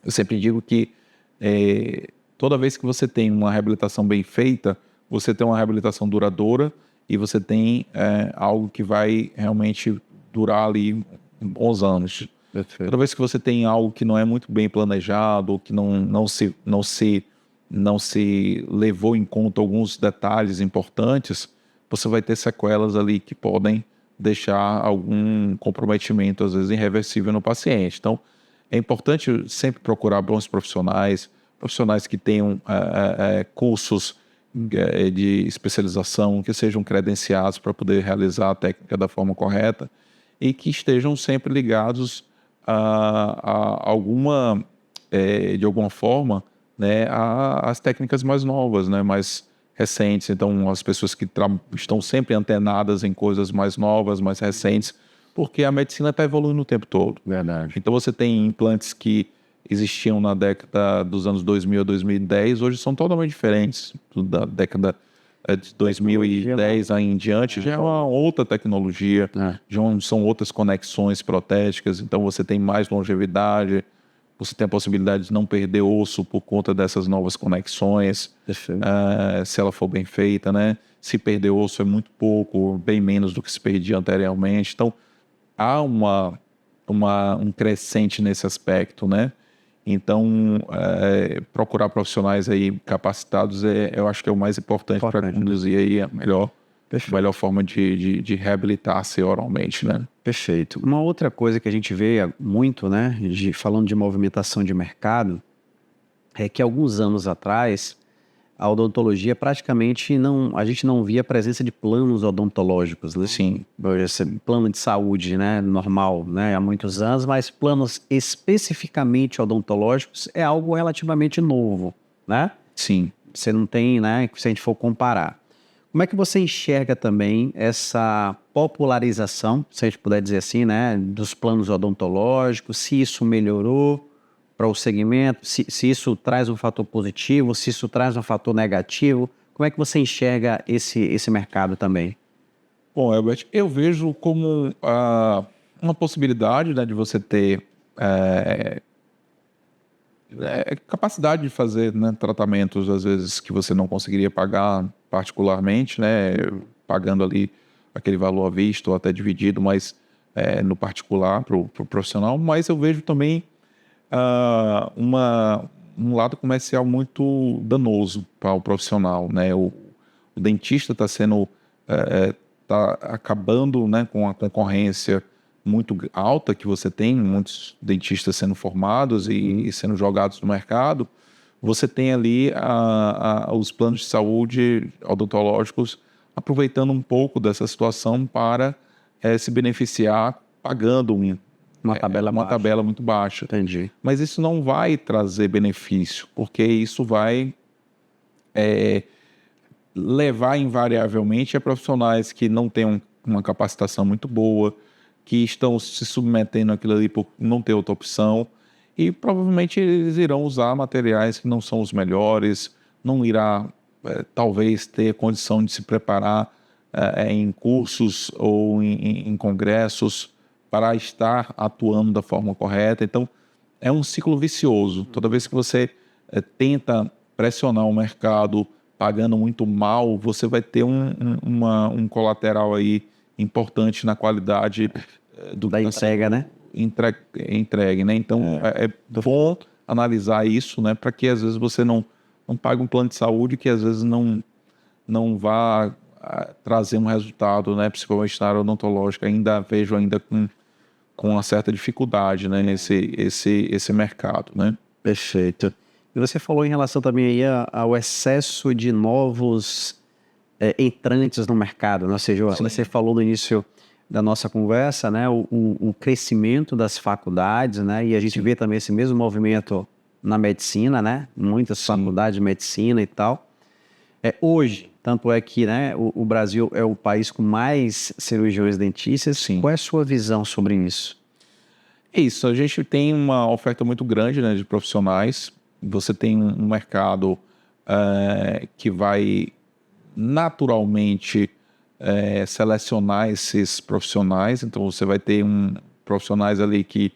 eu sempre digo que toda vez que você tem uma reabilitação bem feita, você tem uma reabilitação duradoura e você tem algo que vai realmente durar ali bons anos. Perfeito. Toda vez que você tem algo que não é muito bem planejado, ou que não se levou em conta alguns detalhes importantes, você vai ter sequelas ali que podem deixar algum comprometimento, às vezes irreversível, no paciente. Então, é importante sempre procurar bons profissionais que tenham cursos de especialização, que sejam credenciados para poder realizar a técnica da forma correta e que estejam sempre ligados de alguma forma, né, às técnicas mais novas, né, mais recentes. Então, as pessoas que estão sempre antenadas em coisas mais novas, mais recentes, porque a medicina está evoluindo o tempo todo. Verdade. Então, você tem implantes que existiam na década dos anos 2000 a 2010, hoje são totalmente diferentes. Da década de 2010 aí em diante, já é uma outra tecnologia, já são outras conexões protéticas, então você tem mais longevidade, você tem a possibilidade de não perder osso por conta dessas novas conexões, se ela for bem feita, né? Se perder osso é muito pouco, bem menos do que se perdia anteriormente. Então, há um crescente nesse aspecto, né? Então, procurar profissionais aí capacitados eu acho que é o mais importante para conduzir aí a melhor forma de reabilitar-se oralmente, né? Perfeito. Uma outra coisa que a gente vê muito, né, falando de movimentação de mercado, é que alguns anos atrás a odontologia praticamente a gente não via a presença de planos odontológicos, né? Sim. Plano de saúde, né, normal, né, há muitos anos, mas planos especificamente odontológicos é algo relativamente novo, né? Sim. Você não tem, né, se a gente for comparar. Como é que você enxerga também essa popularização, se a gente puder dizer assim, né, dos planos odontológicos, se isso melhorou para o segmento, se isso traz um fator positivo, se isso traz um fator negativo? Como é que você enxerga esse mercado também? Bom, Elbert, eu vejo como uma possibilidade, né, de você ter capacidade de fazer, né, tratamentos, às vezes, que você não conseguiria pagar particularmente, né, pagando ali aquele valor à vista ou até dividido, mas no particular para o profissional. Mas eu vejo também um lado comercial muito danoso para o profissional, né? O dentista está tá acabando, né, com a concorrência muito alta que você tem, muitos dentistas sendo formados e sendo jogados no mercado. Você tem ali os planos de saúde odontológicos aproveitando um pouco dessa situação para se beneficiar pagando uma tabela muito baixa. Entendi. Mas isso não vai trazer benefício, porque isso vai levar invariavelmente a profissionais que não têm uma capacitação muito boa, que estão se submetendo àquilo ali por não ter outra opção, e provavelmente eles irão usar materiais que não são os melhores, não irá, talvez, ter condição de se preparar em cursos ou em congressos para estar atuando da forma correta. Então, é um ciclo vicioso. Toda vez que você tenta pressionar o mercado pagando muito mal, você vai ter um colateral aí importante na qualidade da entrega, né? Entregue, né? Então, é bom analisar isso, né? Para que às vezes você não pague um plano de saúde que às vezes não vá trazer um resultado, né? Principalmente na área odontológica, vejo com uma certa dificuldade, né? Esse mercado, né? Perfeito. E você falou em relação também aí ao excesso de novos entrantes no mercado, né? Ou seja, você falou no início da nossa conversa, né? O crescimento das faculdades, né? E a gente vê também esse mesmo movimento na medicina, né? Muitas faculdades de medicina e tal. Hoje, tanto é que, né, o Brasil é o país com mais cirurgiões dentistas. Sim. Qual é a sua visão sobre isso? É isso, a gente tem uma oferta muito grande, né, de profissionais. Você tem um mercado que vai naturalmente selecionar esses profissionais. Então, você vai ter profissionais ali que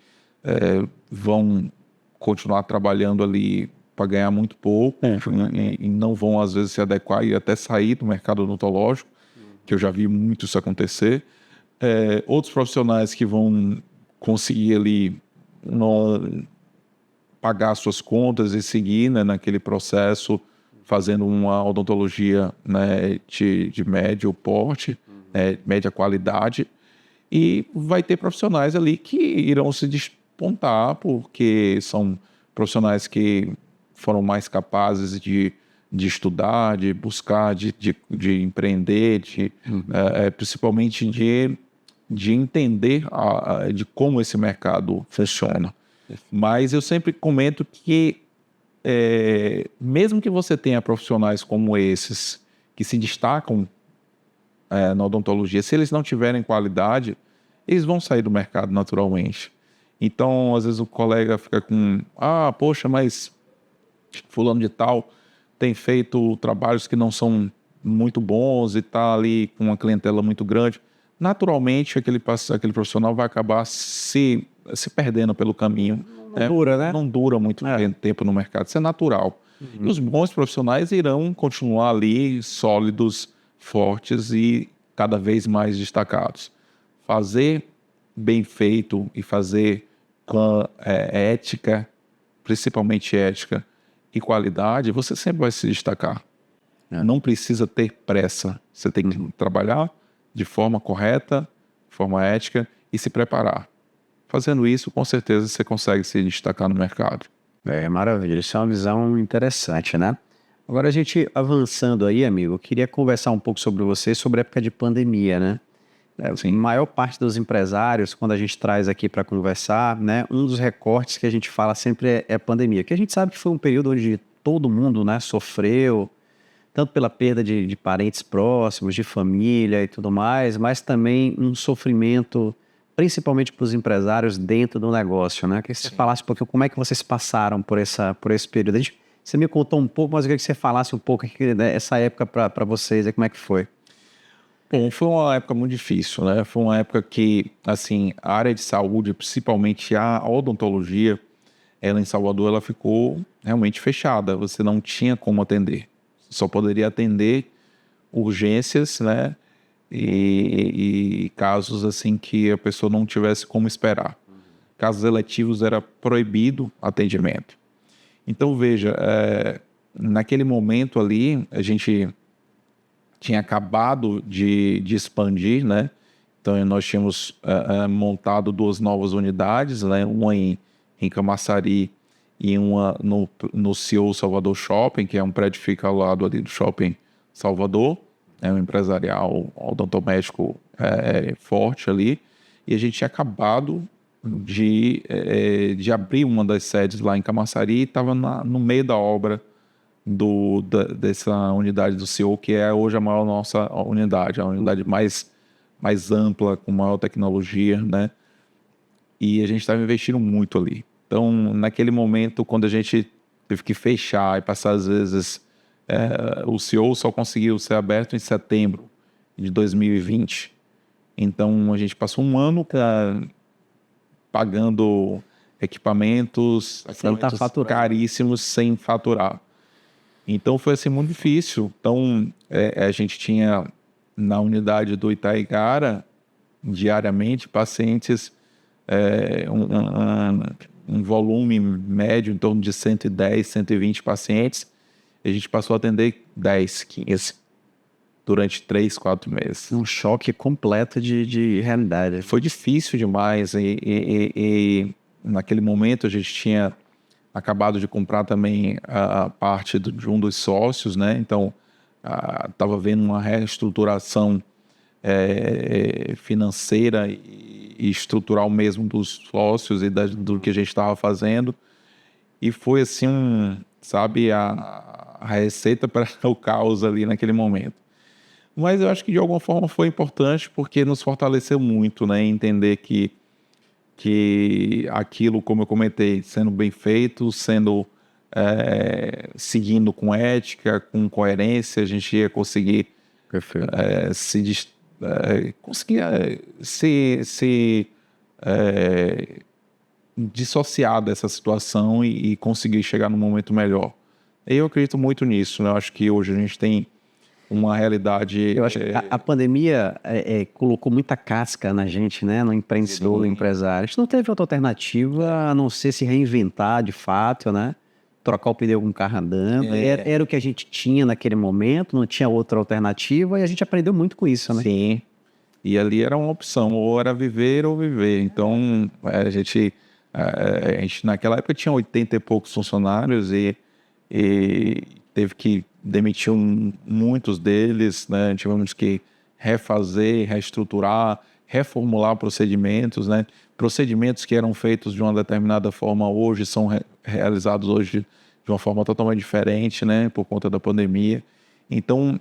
vão continuar trabalhando ali para ganhar muito pouco e não vão, às vezes, se adequar e até sair do mercado odontológico, que eu já vi muito isso acontecer. Outros profissionais que vão conseguir ali pagar suas contas e seguir, né, naquele processo, fazendo uma odontologia, né, de médio porte, média qualidade, e vai ter profissionais ali que irão se despontar, porque são profissionais que foram mais capazes de estudar, de buscar, de empreender, principalmente de entender de como esse mercado funciona. Mas eu sempre comento que mesmo que você tenha profissionais como esses que se destacam na odontologia, se eles não tiverem qualidade, eles vão sair do mercado naturalmente. Então, às vezes o colega fica com, poxa, mas fulano de tal tem feito trabalhos que não são muito bons e está ali com uma clientela muito grande. Naturalmente, aquele profissional vai acabar se perdendo pelo caminho. Não dura, né? Não dura muito tempo no mercado. Isso é natural. E os bons profissionais irão continuar ali sólidos, fortes e cada vez mais destacados. Fazer bem feito e fazer com ética, principalmente ética e qualidade, você sempre vai se destacar. Não precisa ter pressa. Você tem que trabalhar de forma correta, de forma ética e se preparar. Fazendo isso, com certeza você consegue se destacar no mercado. Maravilha. Isso é uma visão interessante, né? Agora, a gente avançando aí, amigo, eu queria conversar um pouco sobre você, sobre a época de pandemia, né? A maior parte dos empresários, quando a gente traz aqui para conversar, né, um dos recortes que a gente fala sempre é a pandemia, que a gente sabe que foi um período onde todo mundo, né, sofreu, tanto pela perda de parentes próximos, de família e tudo mais, mas também um sofrimento, principalmente para os empresários dentro do negócio, né? Que você falasse um pouquinho como é que vocês passaram por esse período. Você me contou um pouco, mas eu queria que você falasse um pouco essa época para vocês, como é que foi? Bom, foi uma época muito difícil, né? Foi uma época que, assim, a área de saúde, principalmente a odontologia, ela em Salvador, ela ficou realmente fechada. Você não tinha como atender. Só poderia atender urgências, né? E casos, assim, que a pessoa não tivesse como esperar. Casos eletivos era proibido atendimento. Então, veja, naquele momento ali, a gente tinha acabado de expandir, né? Então, nós tínhamos montado 2 novas unidades, né? Uma em Camaçari e uma no CEO Salvador Shopping, que é um prédio que fica ao lado ali do Shopping Salvador. É um empresarial odontomédico forte ali. E a gente tinha acabado de abrir uma das sedes lá em Camaçari e estava no meio da obra dessa unidade do CEO, que é hoje a maior nossa unidade, a unidade mais ampla, com maior tecnologia, né? E a gente estava investindo muito ali. Então, naquele momento, quando a gente teve que fechar e passar, às vezes, o CEO só conseguiu ser aberto em setembro de 2020. Então, a gente passou um ano pagando equipamentos caríssimos sem faturar. Então, foi assim muito difícil. Então, a gente tinha na unidade do Itaigara, diariamente, pacientes, um volume médio em torno de 110, 120 pacientes. A gente passou a atender 10, 15 durante 3, 4 meses. Um choque completo de realidade. Foi difícil demais e naquele momento a gente tinha acabado de comprar também a parte de um dos sócios, né? Então, estava havendo uma reestruturação financeira e estrutural mesmo dos sócios e do que a gente estava fazendo. E foi assim, sabe, a receita para o caos ali naquele momento. Mas eu acho que de alguma forma foi importante porque nos fortaleceu muito, né? Entender que aquilo, como eu comentei, sendo bem feito, seguindo com ética, com coerência, a gente ia conseguir se dissociar dessa situação e conseguir chegar num momento melhor. Eu acredito muito nisso, né? Eu acho que hoje a gente tem uma realidade... Eu acho que a pandemia colocou muita casca na gente, né? No empreendedor, no empresário. A gente não teve outra alternativa a não ser se reinventar de fato, né? Trocar o pneu com o carro andando. Era o que a gente tinha naquele momento, não tinha outra alternativa e a gente aprendeu muito com isso, né? Sim. E ali era uma opção, ou era viver ou viver. Então, a gente naquela época tinha 80 e poucos funcionários e teve que demitir muitos deles, né? Tivemos que refazer, reestruturar, reformular procedimentos, né? Procedimentos que eram feitos de uma determinada forma hoje são realizados hoje de uma forma totalmente diferente, né? Por conta da pandemia. Então,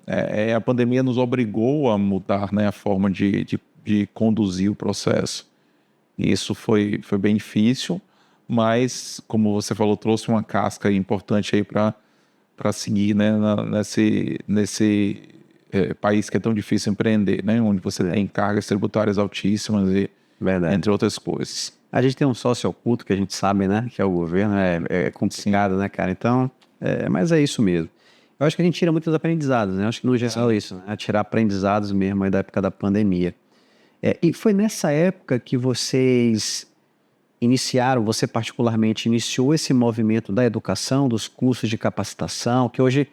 a pandemia nos obrigou a mudar, né? A forma de conduzir o processo. E isso foi bem difícil, mas, como você falou, trouxe uma casca importante aí para seguir, né, nesse país que é tão difícil empreender, né, onde você tem cargas tributárias altíssimas e entre outras coisas. A gente tem um sócio oculto que a gente sabe, né, que é o governo, é complicado, né, cara? Então, mas é isso mesmo. Eu acho que a gente tira muitos aprendizados, né? Eu acho que no geral é isso, né? Tirar aprendizados mesmo aí da época da pandemia. E foi nessa época que vocês iniciaram, você particularmente iniciou esse movimento da educação, dos cursos de capacitação, que hoje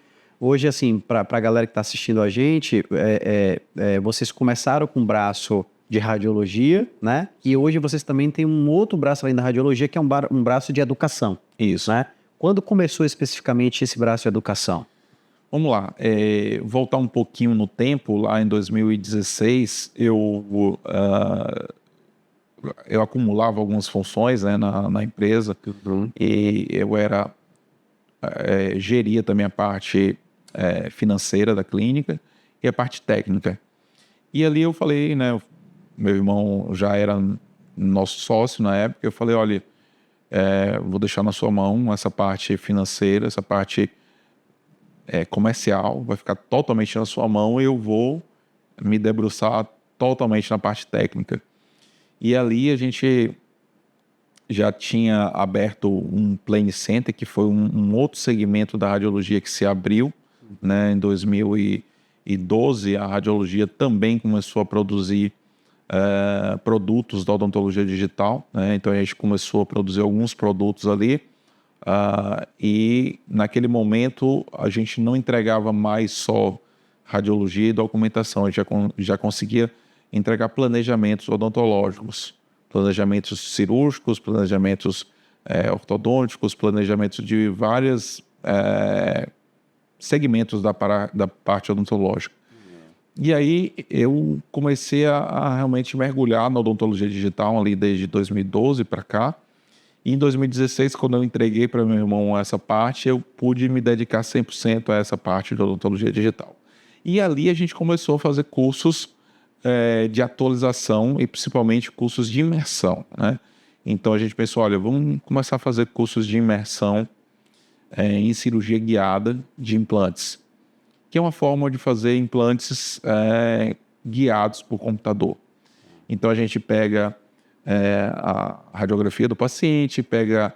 assim, para a galera que está assistindo a gente, vocês começaram com um braço de radiologia, né? E hoje vocês também têm um outro braço além da radiologia, que é um braço de educação. Isso. Né? Quando começou especificamente esse braço de educação? Vamos lá, voltar um pouquinho no tempo, lá em 2016, eu acumulava algumas funções, né, na empresa, e eu geria também a parte financeira da clínica e a parte técnica. E ali eu falei, né, meu irmão já era nosso sócio na época, eu falei, olha, vou deixar na sua mão essa parte financeira, essa parte comercial, vai ficar totalmente na sua mão e eu vou me debruçar totalmente na parte técnica. E ali a gente já tinha aberto um Plane Center, que foi um outro segmento da radiologia que se abriu, né? Em 2012, a radiologia também começou a produzir produtos da odontologia digital, né? Então a gente começou a produzir alguns produtos ali, e naquele momento a gente não entregava mais só radiologia e documentação, a gente já conseguia entregar planejamentos odontológicos, planejamentos cirúrgicos, planejamentos ortodônticos, planejamentos de vários segmentos da parte odontológica. E aí eu comecei a realmente mergulhar na odontologia digital ali desde 2012 para cá. E em 2016, quando eu entreguei para meu irmão essa parte, eu pude me dedicar 100% a essa parte da odontologia digital. E ali a gente começou a fazer cursos de atualização e principalmente cursos de imersão, né? Então a gente pensou, olha, vamos começar a fazer cursos de imersão em cirurgia guiada de implantes. que é uma forma de fazer implantes guiados por computador. Então, a gente pega a radiografia do paciente, pega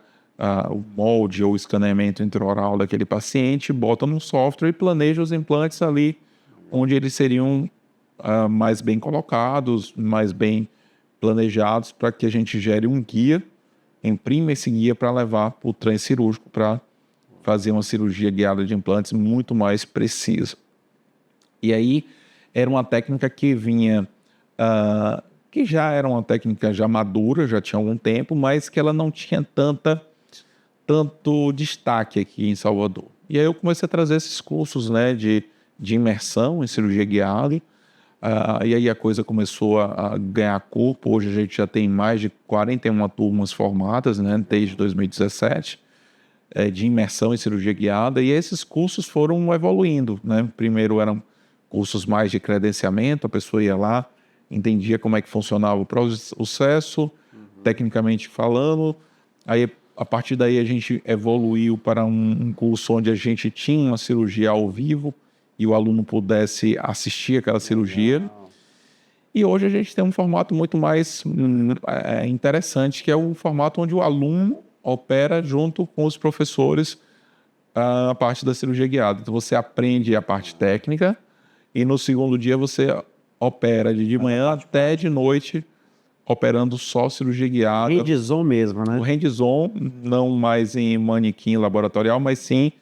o molde ou o escaneamento intraoral daquele paciente, bota num software e planeja os implantes ali onde eles seriam mais bem colocados, mais bem planejados, para que a gente gere um guia, imprime esse guia para levar para o trem cirúrgico para fazer uma cirurgia guiada de implantes muito mais precisa. E aí era uma técnica que vinha, que já era uma técnica já madura, já tinha algum tempo, mas que ela não tinha tanto destaque aqui em Salvador. E aí eu comecei a trazer esses cursos, né, de imersão em cirurgia guiada, e aí a coisa começou a ganhar corpo. Hoje a gente já tem mais de 41 turmas formadas, né, desde 2017, de imersão em cirurgia guiada, e esses cursos foram evoluindo, né? Primeiro eram cursos mais de credenciamento, a pessoa ia lá, entendia como é que funcionava o processo, tecnicamente falando. Aí, a partir daí, a gente evoluiu para um curso onde a gente tinha uma cirurgia ao vivo e o aluno pudesse assistir aquela cirurgia. E hoje a gente tem um formato muito mais interessante, que é o formato onde o aluno opera junto com os professores a parte da cirurgia guiada. Então, você aprende a parte técnica e no segundo dia você opera de manhã até de noite, operando só cirurgia guiada. Hands-on mesmo, né? O hands-on, não mais em manequim laboratorial, mas sim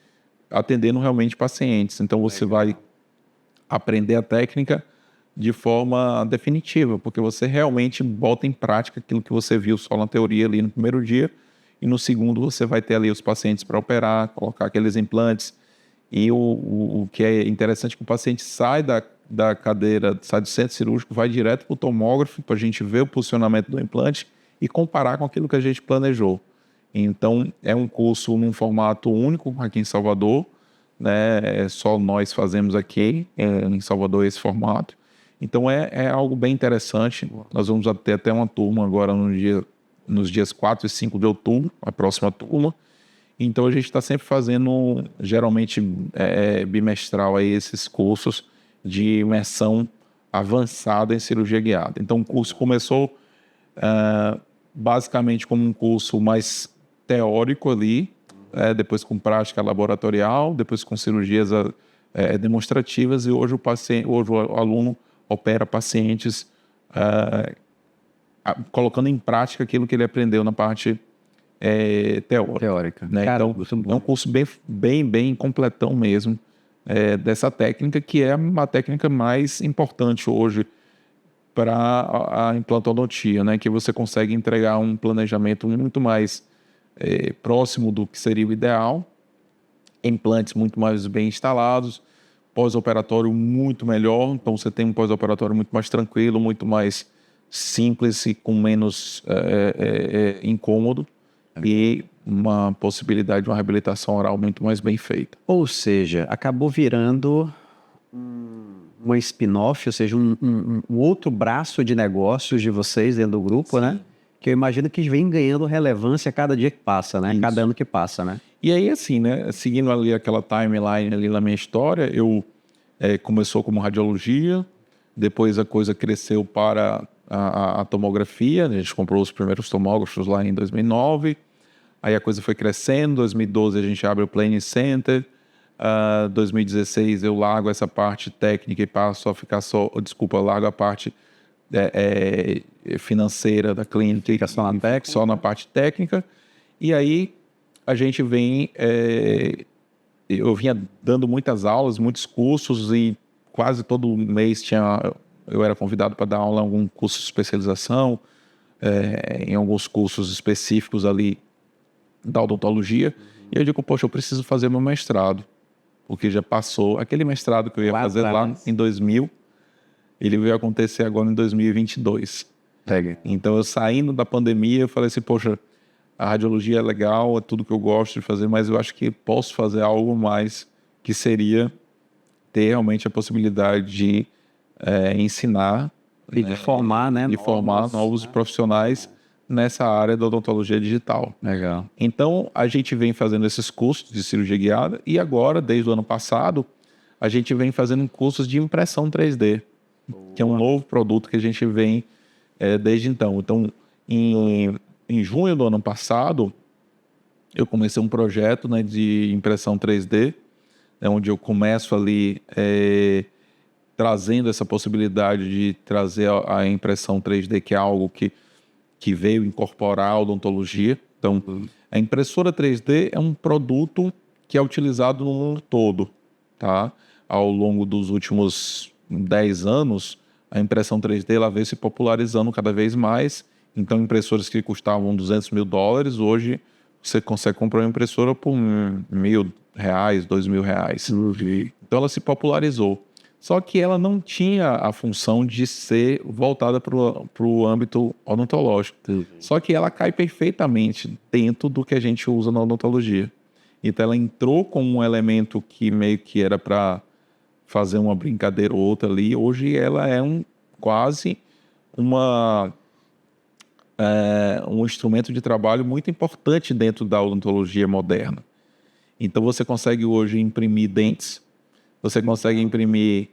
atendendo realmente pacientes. Então, você vai aprender a técnica de forma definitiva, porque você realmente bota em prática aquilo que você viu só na teoria ali no primeiro dia, e no segundo você vai ter ali os pacientes para operar, colocar aqueles implantes. E o que é interessante é que o paciente sai da cadeira, sai do centro cirúrgico, vai direto para o tomógrafo para a gente ver o posicionamento do implante e comparar com aquilo que a gente planejou. Então, é um curso num formato único aqui em Salvador, né? Só nós fazemos aqui em Salvador esse formato. Então, é algo bem interessante. Nós vamos ter até uma turma agora nos dias 4 e 5 de outubro, a próxima turma. Então, a gente está sempre fazendo, geralmente, bimestral, aí, esses cursos de imersão avançada em cirurgia guiada. Então, o curso começou basicamente como um curso mais teórico ali, depois com prática laboratorial, depois com cirurgias demonstrativas, e hoje o aluno opera pacientes colocando em prática aquilo que ele aprendeu na parte teórica. Né? Então, é um curso bem completão mesmo, dessa técnica, que é uma técnica mais importante hoje para a implantodontia, né? Que você consegue entregar um planejamento muito mais próximo do que seria o ideal, implantes muito mais bem instalados, pós-operatório muito melhor. Então, você tem um pós-operatório muito mais tranquilo, muito mais simples e com menos incômodo, e uma possibilidade de uma reabilitação oral muito mais bem feita. Ou seja, acabou virando uma spin-off, ou seja, um outro braço de negócios de vocês dentro do grupo, né? Que eu imagino que vem ganhando relevância a cada dia que passa, né? Isso. Cada ano que passa, né? E aí, assim, né? Seguindo ali aquela timeline ali na minha história, eu começou como radiologia, depois a coisa cresceu para a tomografia, a gente comprou os primeiros tomógrafos lá em 2009, aí a coisa foi crescendo. Em 2012 a gente abre o Planning Center, 2016 eu largo essa parte técnica e passo a ficar largo a parte financeira da clínica, só na parte técnica. E aí a gente vem, eu vinha dando muitas aulas, muitos cursos, e quase todo mês eu era convidado para dar aula em algum curso de especialização, em alguns cursos específicos ali da odontologia. E eu digo, poxa, eu preciso fazer meu mestrado, porque já passou aquele mestrado que eu ia fazer lá em 2000, ele veio acontecer agora em 2022. Então, eu saindo da pandemia, eu falei assim, poxa, a radiologia é legal, é tudo que eu gosto de fazer, mas eu acho que posso fazer algo mais, que seria ter realmente a possibilidade de ensinar e de formar, né? De formar novos profissionais nessa área da odontologia digital. Legal. Então, a gente vem fazendo esses cursos de cirurgia guiada, e agora, desde o ano passado, a gente vem fazendo cursos de impressão 3D, que é um novo produto que a gente vem desde então. Então, em junho do ano passado, eu comecei um projeto, né, de impressão 3D, onde eu começo ali trazendo essa possibilidade de trazer a impressão 3D, que é algo que veio incorporar a odontologia. Então, a impressora 3D é um produto que é utilizado no mundo todo, tá? Ao longo dos últimos 10 anos, a impressão 3D ela veio se popularizando cada vez mais. Então, impressoras que custavam $200 mil, hoje você consegue comprar uma impressora por R$1.000, R$2.000. Então, ela se popularizou. Só que ela não tinha a função de ser voltada para o âmbito odontológico. Só que ela cai perfeitamente dentro do que a gente usa na odontologia. Então, ela entrou como um elemento que meio que era para fazer uma brincadeira ou outra ali. Hoje, ela é quase um instrumento de trabalho muito importante dentro da odontologia moderna. Então, você consegue hoje imprimir dentes, você consegue imprimir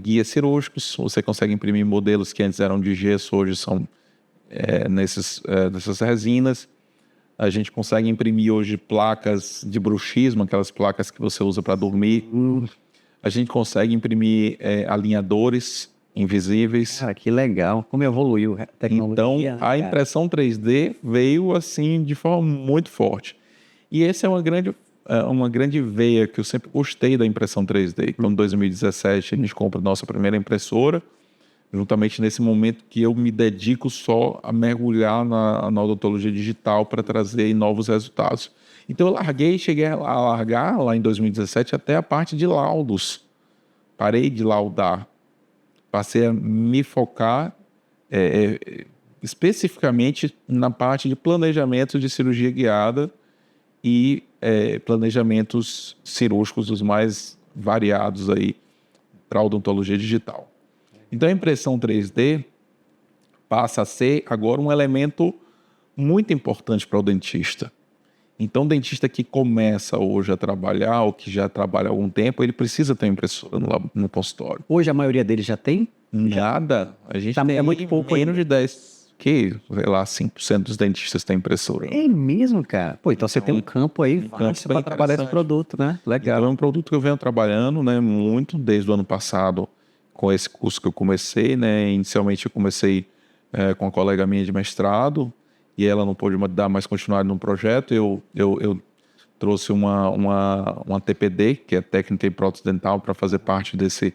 guias cirúrgicos, você consegue imprimir modelos que antes eram de gesso, hoje são nessas resinas. A gente consegue imprimir hoje placas de bruxismo, aquelas placas que você usa para dormir. A gente consegue imprimir alinhadores invisíveis. Cara, que legal. Como evoluiu a tecnologia. Então, a impressão 3D veio assim de forma muito forte. E essa é uma grande veia que eu sempre gostei da impressão 3D. Então, em 2017, a gente compra a nossa primeira impressora, juntamente nesse momento que eu me dedico só a mergulhar na odontologia digital para trazer novos resultados. Então, cheguei a largar lá em 2017 até a parte de laudos. Parei de laudar. Passei a me focar especificamente na parte de planejamento de cirurgia guiada e planejamentos cirúrgicos os mais variados aí para a odontologia digital. Então, a impressão 3D passa a ser agora um elemento muito importante para o dentista. Então, o dentista que começa hoje a trabalhar ou que já trabalha há algum tempo, ele precisa ter uma impressora no consultório. Hoje a maioria deles já tem? Nada. A gente tem muito pouco. Menos de 5% dos dentistas têm impressora. É mesmo, cara? Pô, então você tem um campo aí fácil para trabalhar esse produto, né? Legal. Então, é um produto que eu venho trabalhando, né, muito desde o ano passado com esse curso que eu comecei, né? Inicialmente eu comecei com uma colega minha de mestrado e ela não pôde dar mais continuidade no projeto. Eu trouxe uma TPD, que é técnica em prótese dental, para fazer parte desse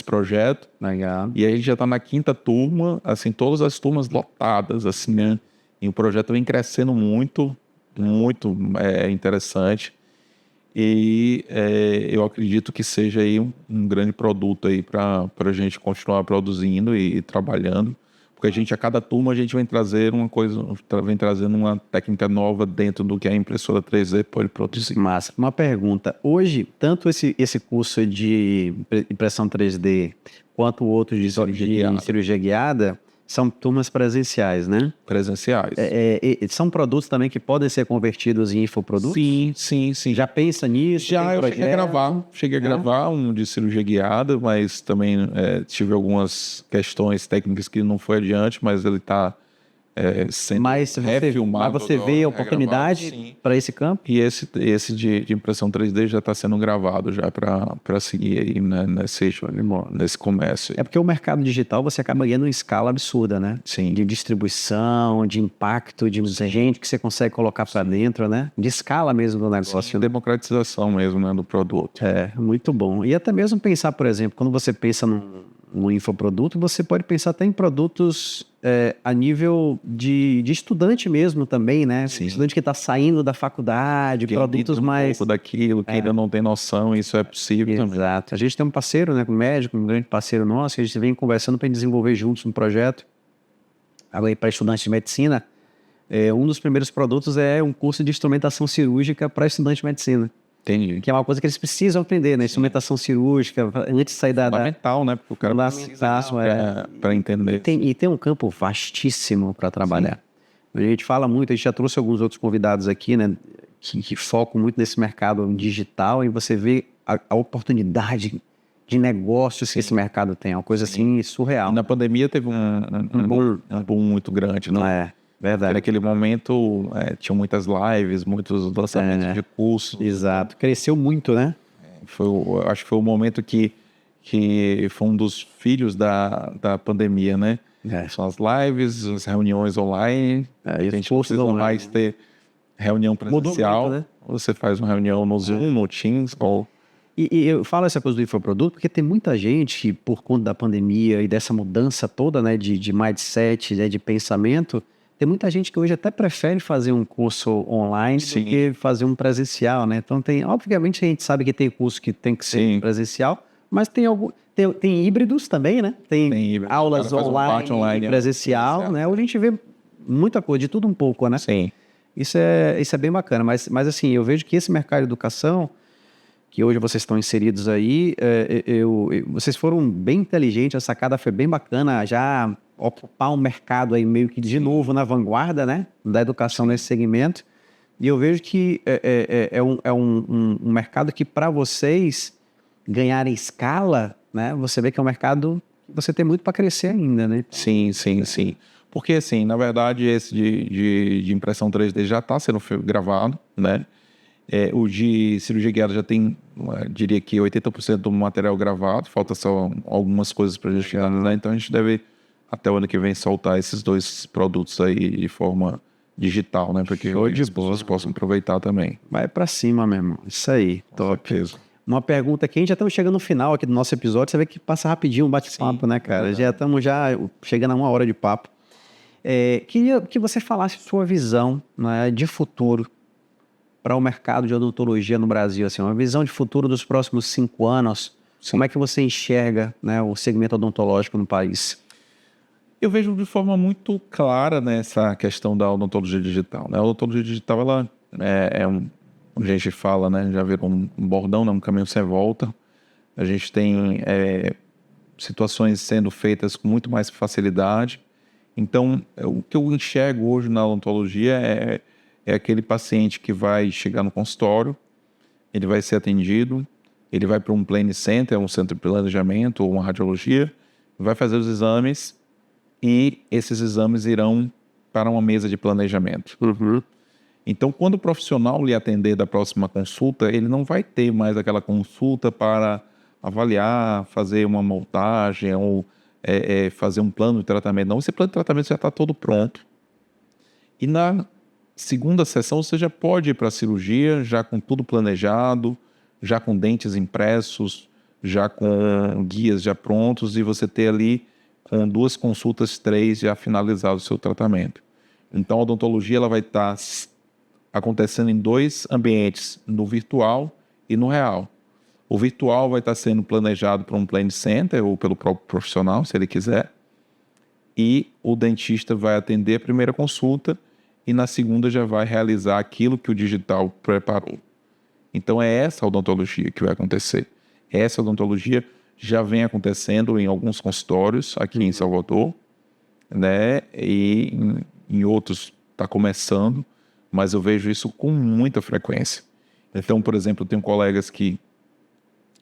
projeto. Legal. E a gente já está na 5ª turma, assim, todas as turmas lotadas, assim, né? E o projeto vem crescendo muito, muito interessante. E eu acredito que seja aí um grande produto aí para a gente continuar produzindo e trabalhando. Porque a cada turma a gente vem trazer trazendo uma técnica nova dentro do que a impressora 3D pode produzir. Massa. Uma pergunta. Hoje, tanto esse curso de impressão 3D quanto o outro de cirurgia guiada são turmas presenciais, né? Presenciais. São produtos também que podem ser convertidos em infoprodutos? Sim. Já pensa nisso? Já eu cheguei a gravar um de cirurgia guiada, mas também tive algumas questões técnicas que não foi adiante, mas ele está sendo refilmado. Mas você vê a oportunidade para esse campo? E esse de impressão 3D já está sendo gravado já para seguir aí, né, nesse comércio. É porque o mercado digital você acaba ganhando em escala absurda, né? Sim. De distribuição, de impacto, de gente que você consegue colocar para dentro, né? De escala mesmo do negócio. Sim, democratização mesmo, né, do produto. Muito bom. E até mesmo pensar, por exemplo, quando você pensa num infoproduto, você pode pensar até em produtos a nível de estudante mesmo também, né? Sim. Estudante que está saindo da faculdade, produtos mais... pouco daquilo, que ainda não tem noção, isso é possível também. Exato. A gente tem um parceiro, né, um médico, um grande parceiro nosso, que a gente vem conversando para desenvolver juntos um projeto para estudantes de medicina. Um dos primeiros produtos é um curso de instrumentação cirúrgica para estudante de medicina. Entendi. Que é uma coisa que eles precisam aprender, né? Instrumentação cirúrgica, antes de sair fundamental, né? Porque o cara precisa disso para entender. E tem um campo vastíssimo para trabalhar. Sim. A gente fala muito, a gente já trouxe alguns outros convidados aqui, né? Que focam muito nesse mercado digital, e você vê a oportunidade de negócios que esse mercado tem. É uma coisa assim surreal. Na pandemia teve um boom muito grande, não é? Verdade. Naquele momento tinha muitas lives, muitos lançamentos de cursos. Exato. Cresceu muito, né? Acho que foi o momento que foi um dos filhos da pandemia, né? São as lives, as reuniões online. A gente não precisa mais ter reunião presencial. Mudou muito, né? Você faz uma reunião no Zoom, no Teams. E eu falo essa coisa do infoproduto porque tem muita gente, por conta da pandemia e dessa mudança toda, né, de mindset, né, de pensamento, tem muita gente que hoje até prefere fazer um curso online do que fazer um presencial, né? Então, obviamente, a gente sabe que tem curso que tem que ser presencial, mas tem híbridos também, né? Tem aulas online e presencial, né? Hoje a gente vê muita coisa, de tudo um pouco, né? Sim. Isso é bem bacana, mas assim, eu vejo que esse mercado de educação, que hoje vocês estão inseridos aí, vocês foram bem inteligentes, a sacada foi bem bacana, já ocupar um mercado aí meio que de novo na vanguarda, né, da educação nesse segmento, e eu vejo que é um mercado que para vocês ganharem escala, né, você vê que é um mercado que você tem muito para crescer ainda, né? Sim. Porque, assim, na verdade, esse de impressão 3D já está sendo gravado, né? O de cirurgia guiada já tem, diria que 80% do material gravado, falta só algumas coisas para a gente finalizar, então a gente deve, até o ano que vem, soltar esses 2 produtos aí de forma digital, né? Porque as pessoas possam aproveitar também. Vai para cima, meu irmão. Isso aí, top. Uma pergunta aqui, a gente já estamos chegando no final aqui do nosso episódio, você vê que passa rapidinho um bate-papo, né, cara? Já estamos chegando a 1 hora de papo. Queria que você falasse sua visão, né, de futuro para o mercado de odontologia no Brasil, assim, uma visão de futuro dos próximos 5 anos. Como é que você enxerga, né, o segmento odontológico no país? Eu vejo de forma muito clara nessa questão da odontologia digital, né? A odontologia digital, ela a gente fala, né, já virou um bordão, né, um caminho sem volta. A gente tem situações sendo feitas com muito mais facilidade. Então, o que eu enxergo hoje na odontologia é aquele paciente que vai chegar no consultório, ele vai ser atendido, ele vai para um planning center, um centro de planejamento ou uma radiologia, vai fazer os exames e esses exames irão para uma mesa de planejamento. Então, quando o profissional lhe atender da próxima consulta, ele não vai ter mais aquela consulta para avaliar, fazer uma montagem ou fazer um plano de tratamento. Não, esse plano de tratamento já está todo pronto. E na segunda sessão você já pode ir para a cirurgia, já com tudo planejado, já com dentes impressos, já com guias já prontos, e você ter ali com 2 consultas, 3 já finalizado o seu tratamento. Então a odontologia ela vai estar acontecendo em 2 ambientes, no virtual e no real. O virtual vai estar sendo planejado por um planning center ou pelo próprio profissional, se ele quiser, e o dentista vai atender a primeira consulta e na segunda já vai realizar aquilo que o digital preparou. Então é essa odontologia que vai acontecer. Essa odontologia já vem acontecendo em alguns consultórios aqui em Salvador, né? E em outros está começando, mas eu vejo isso com muita frequência. Então, por exemplo, eu tenho colegas que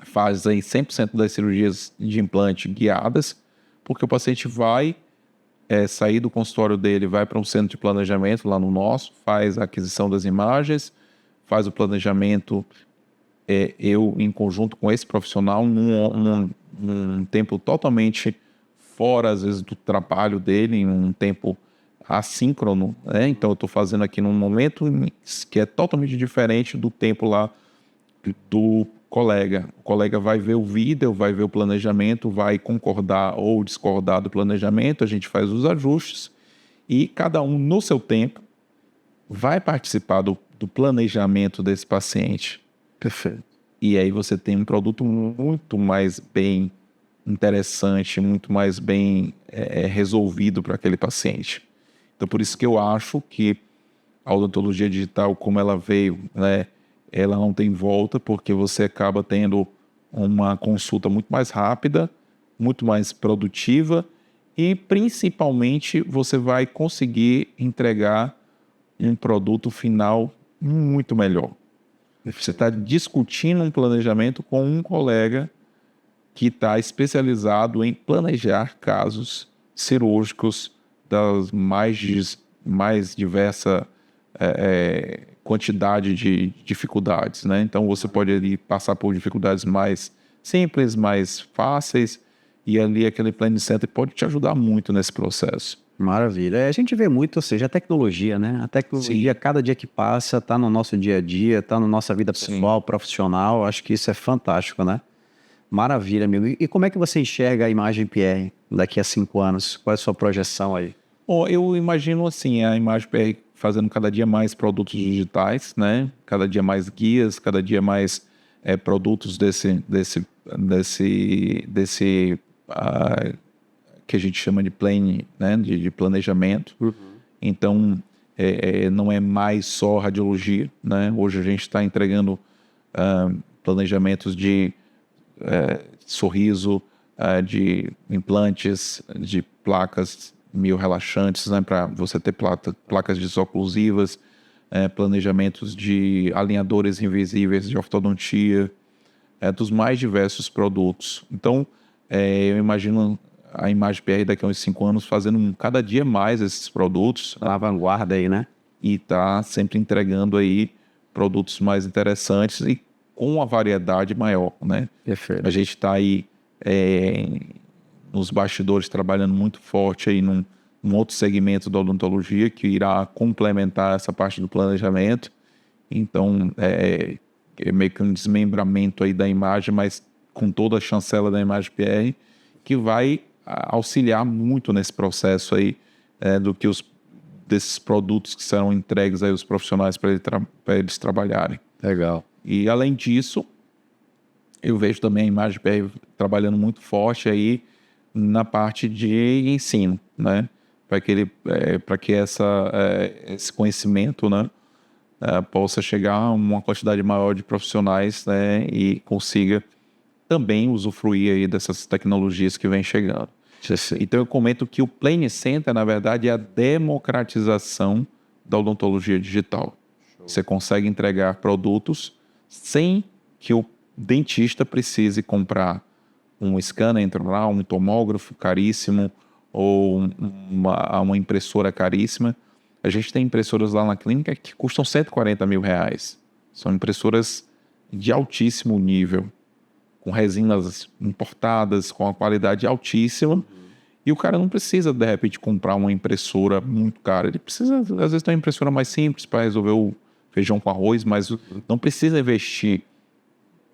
fazem 100% das cirurgias de implante guiadas, porque o paciente vai sair do consultório dele, vai para um centro de planejamento lá no nosso, faz a aquisição das imagens, faz o planejamento, eu em conjunto com esse profissional, num tempo totalmente fora, às vezes, do trabalho dele, em um tempo assíncrono, né? Então eu estou fazendo aqui num momento que é totalmente diferente do tempo lá do colega. O colega vai ver o vídeo, vai ver o planejamento, vai concordar ou discordar do planejamento, a gente faz os ajustes e cada um no seu tempo vai participar do planejamento desse paciente. Perfeito. E aí você tem um produto muito mais bem interessante, muito mais bem resolvido para aquele paciente. Então, por isso que eu acho que a odontologia digital, como ela veio, né, ela não tem volta, porque você acaba tendo uma consulta muito mais rápida, muito mais produtiva e, principalmente, você vai conseguir entregar um produto final muito melhor. Você está discutindo um planejamento com um colega que está especializado em planejar casos cirúrgicos das mais diversa quantidade de dificuldades, né? Então, você pode ali passar por dificuldades mais simples, mais fáceis, e ali aquele Planning Center pode te ajudar muito nesse processo. Maravilha. A gente vê muito, ou seja, a tecnologia, né? A tecnologia, Sim. cada dia que passa, está no nosso dia a dia, está na nossa vida Sim. pessoal, profissional. Acho que isso é fantástico, né? Maravilha, amigo. E como é que você enxerga a Imagem PR daqui a 5 anos? Qual é a sua projeção aí? Bom, eu imagino assim, a Imagem PR fazendo cada dia mais produtos digitais, né? Cada dia mais guias, cada dia mais produtos que a gente chama de planning, né? De planejamento. Uhum. Então, não é mais só radiologia, né? Hoje a gente está entregando planejamentos de sorriso, de implantes, de placas miorrelaxantes, né, para você ter placas desoclusivas, planejamentos de alinhadores invisíveis de ortodontia, dos mais diversos produtos. Então, eu imagino a Imagem PR daqui a uns 5 anos fazendo cada dia mais esses produtos. Na vanguarda aí, né? E está sempre entregando aí produtos mais interessantes e com uma variedade maior, né? Perfeito. A gente está aí nos bastidores trabalhando muito forte aí num outro segmento da odontologia que irá complementar essa parte do planejamento. Então, é meio que um desmembramento aí da imagem, mas com toda a chancela da Imagem PR, que vai auxiliar muito nesse processo aí desses produtos que serão entregues aí aos profissionais para eles trabalharem. Legal. E, além disso, eu vejo também a Imagem PR trabalhando muito forte aí na parte de ensino, né? Para que esse conhecimento, né, possa chegar a uma quantidade maior de profissionais, né, e consiga também usufruir aí dessas tecnologias que vêm chegando. Então eu comento que o Planning Center, na verdade, é a democratização da odontologia digital. Você consegue entregar produtos sem que o dentista precise comprar um scanner intraoral, um tomógrafo caríssimo ou uma impressora caríssima. A gente tem impressoras lá na clínica que custam R$140 mil. São impressoras de altíssimo nível, com resinas importadas, com uma qualidade altíssima. E o cara não precisa, de repente, comprar uma impressora muito cara. Ele precisa, às vezes, ter uma impressora mais simples para resolver o feijão com arroz, mas não precisa investir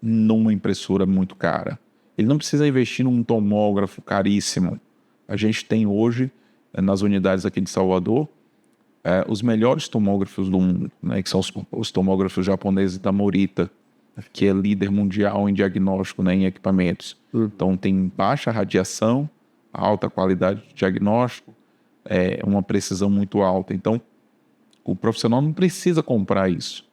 numa impressora muito cara. Ele não precisa investir num tomógrafo caríssimo. A gente tem hoje, nas unidades aqui de Salvador, os melhores tomógrafos do mundo, né, que são os tomógrafos japoneses da Morita, que é líder mundial em diagnóstico, né, em equipamentos. Então, tem baixa radiação, alta qualidade de diagnóstico, uma precisão muito alta. Então, o profissional não precisa comprar isso.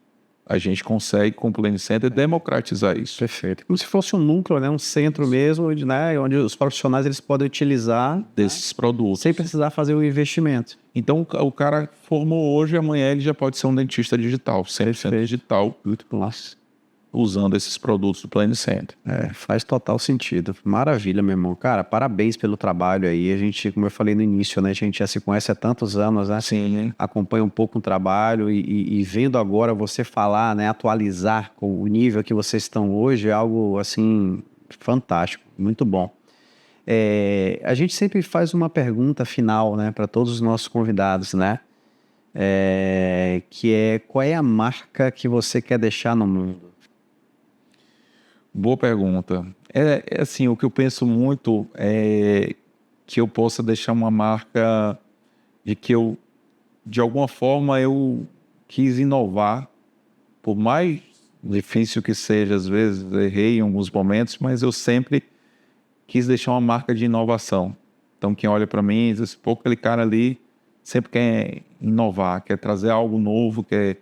A gente consegue, com o Planning Center, democratizar isso. Perfeito. Como se fosse um núcleo, né? Um centro mesmo, onde os profissionais eles podem utilizar desses produtos. Sem precisar fazer o investimento. Então, o cara formou hoje, amanhã ele já pode ser um dentista digital, 100% digital, usando esses produtos do Planning Center. Faz total sentido. Maravilha, meu irmão. Cara, parabéns pelo trabalho aí. A gente, como eu falei no início, né? A gente já se conhece há tantos anos, né? Sim. Acompanha um pouco o trabalho e vendo agora você falar, né? Atualizar com o nível que vocês estão hoje é algo, assim, fantástico. Muito bom. A gente sempre faz uma pergunta final, né? Para todos os nossos convidados, né? Que é, qual é a marca que você quer deixar no mundo? Boa pergunta. Assim, o que eu penso muito é que eu possa deixar uma marca de que eu, de alguma forma, eu quis inovar, por mais difícil que seja, às vezes errei em alguns momentos, mas eu sempre quis deixar uma marca de inovação. Então, quem olha para mim diz, pô, aquele cara ali sempre quer inovar, quer trazer algo novo, quer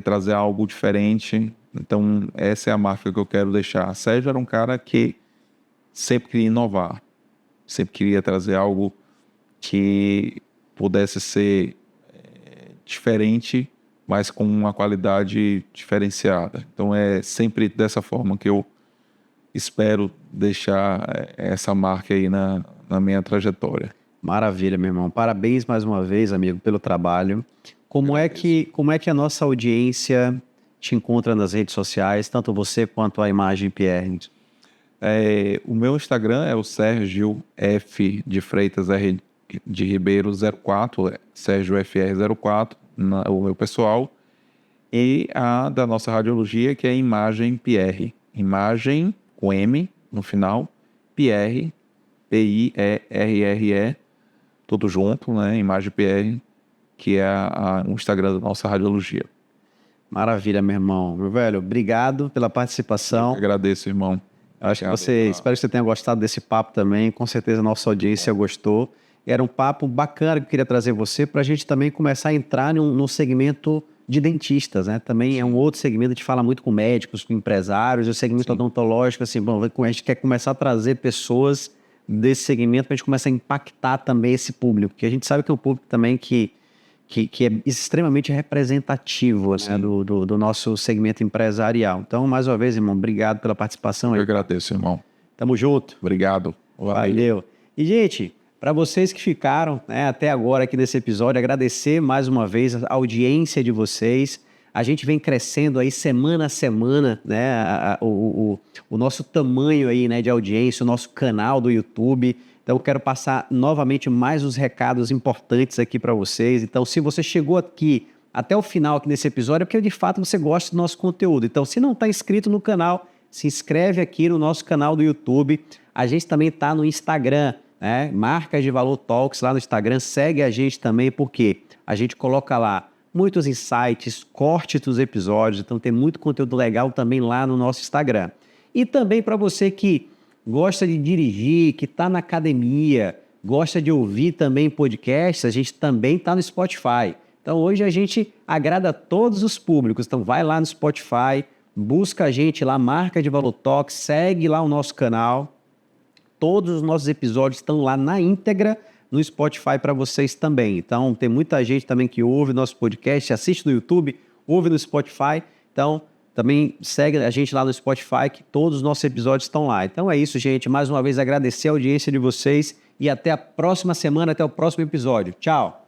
trazer algo diferente. Então, essa é a marca que eu quero deixar. Sérgio era um cara que sempre queria inovar, sempre queria trazer algo que pudesse ser diferente mas com uma qualidade diferenciada. Então é sempre dessa forma que eu espero deixar essa marca aí na minha trajetória. Maravilha, meu irmão. Parabéns mais uma vez, amigo, pelo trabalho. Como é que a nossa audiência te encontra nas redes sociais, tanto você quanto a Imagem PR? O meu Instagram é o Sérgio F de Freitas R de Ribeiro 04, Sérgio FR04, o meu pessoal, e a da nossa radiologia, que é Imagem PR. Imagem com M no final, PR, P-I-E-R-R-E, tudo junto, né? Imagem PR, que é o Instagram da nossa radiologia. Maravilha, meu irmão. Meu velho, obrigado pela participação. Eu que agradeço, irmão. Acho que espero que você tenha gostado desse papo também. Com certeza a nossa audiência gostou. Era um papo bacana que eu queria trazer você para a gente também começar a entrar no segmento de dentistas, né? Também é um outro segmento, a gente fala muito com médicos, com empresários, o segmento odontológico, assim, bom, a gente quer começar a trazer pessoas desse segmento para a gente começar a impactar também esse público, porque a gente sabe que é um público também que é extremamente representativo, né, do nosso segmento empresarial. Então, mais uma vez, irmão, obrigado pela participação. Eu agradeço, irmão. Tamo junto. Obrigado. Valeu. E, gente, para vocês que ficaram, né, até agora aqui nesse episódio, agradecer mais uma vez a audiência de vocês. A gente vem crescendo aí semana a semana, né, o nosso tamanho aí, né, de audiência, o nosso canal do YouTube. Então, eu quero passar novamente mais os recados importantes aqui para vocês. Então, se você chegou aqui até o final aqui nesse episódio, é porque de fato você gosta do nosso conteúdo. Então, se não está inscrito no canal, se inscreve aqui no nosso canal do YouTube. A gente também está no Instagram, né? Marcas de Valor Talks lá no Instagram. Segue a gente também, porque a gente coloca lá muitos insights, cortes dos episódios. Então, tem muito conteúdo legal também lá no nosso Instagram. E também para você que gosta de dirigir, que está na academia, gosta de ouvir também podcasts, a gente também está no Spotify. Então, hoje a gente agrada a todos os públicos. Então, vai lá no Spotify, busca a gente lá, Marca de Valor Talks, segue lá o nosso canal. Todos os nossos episódios estão lá na íntegra no Spotify para vocês também. Então, tem muita gente também que ouve nosso podcast, assiste no YouTube, ouve no Spotify. Então, também segue a gente lá no Spotify, que todos os nossos episódios estão lá. Então é isso, gente. Mais uma vez agradecer a audiência de vocês e até a próxima semana, até o próximo episódio. Tchau!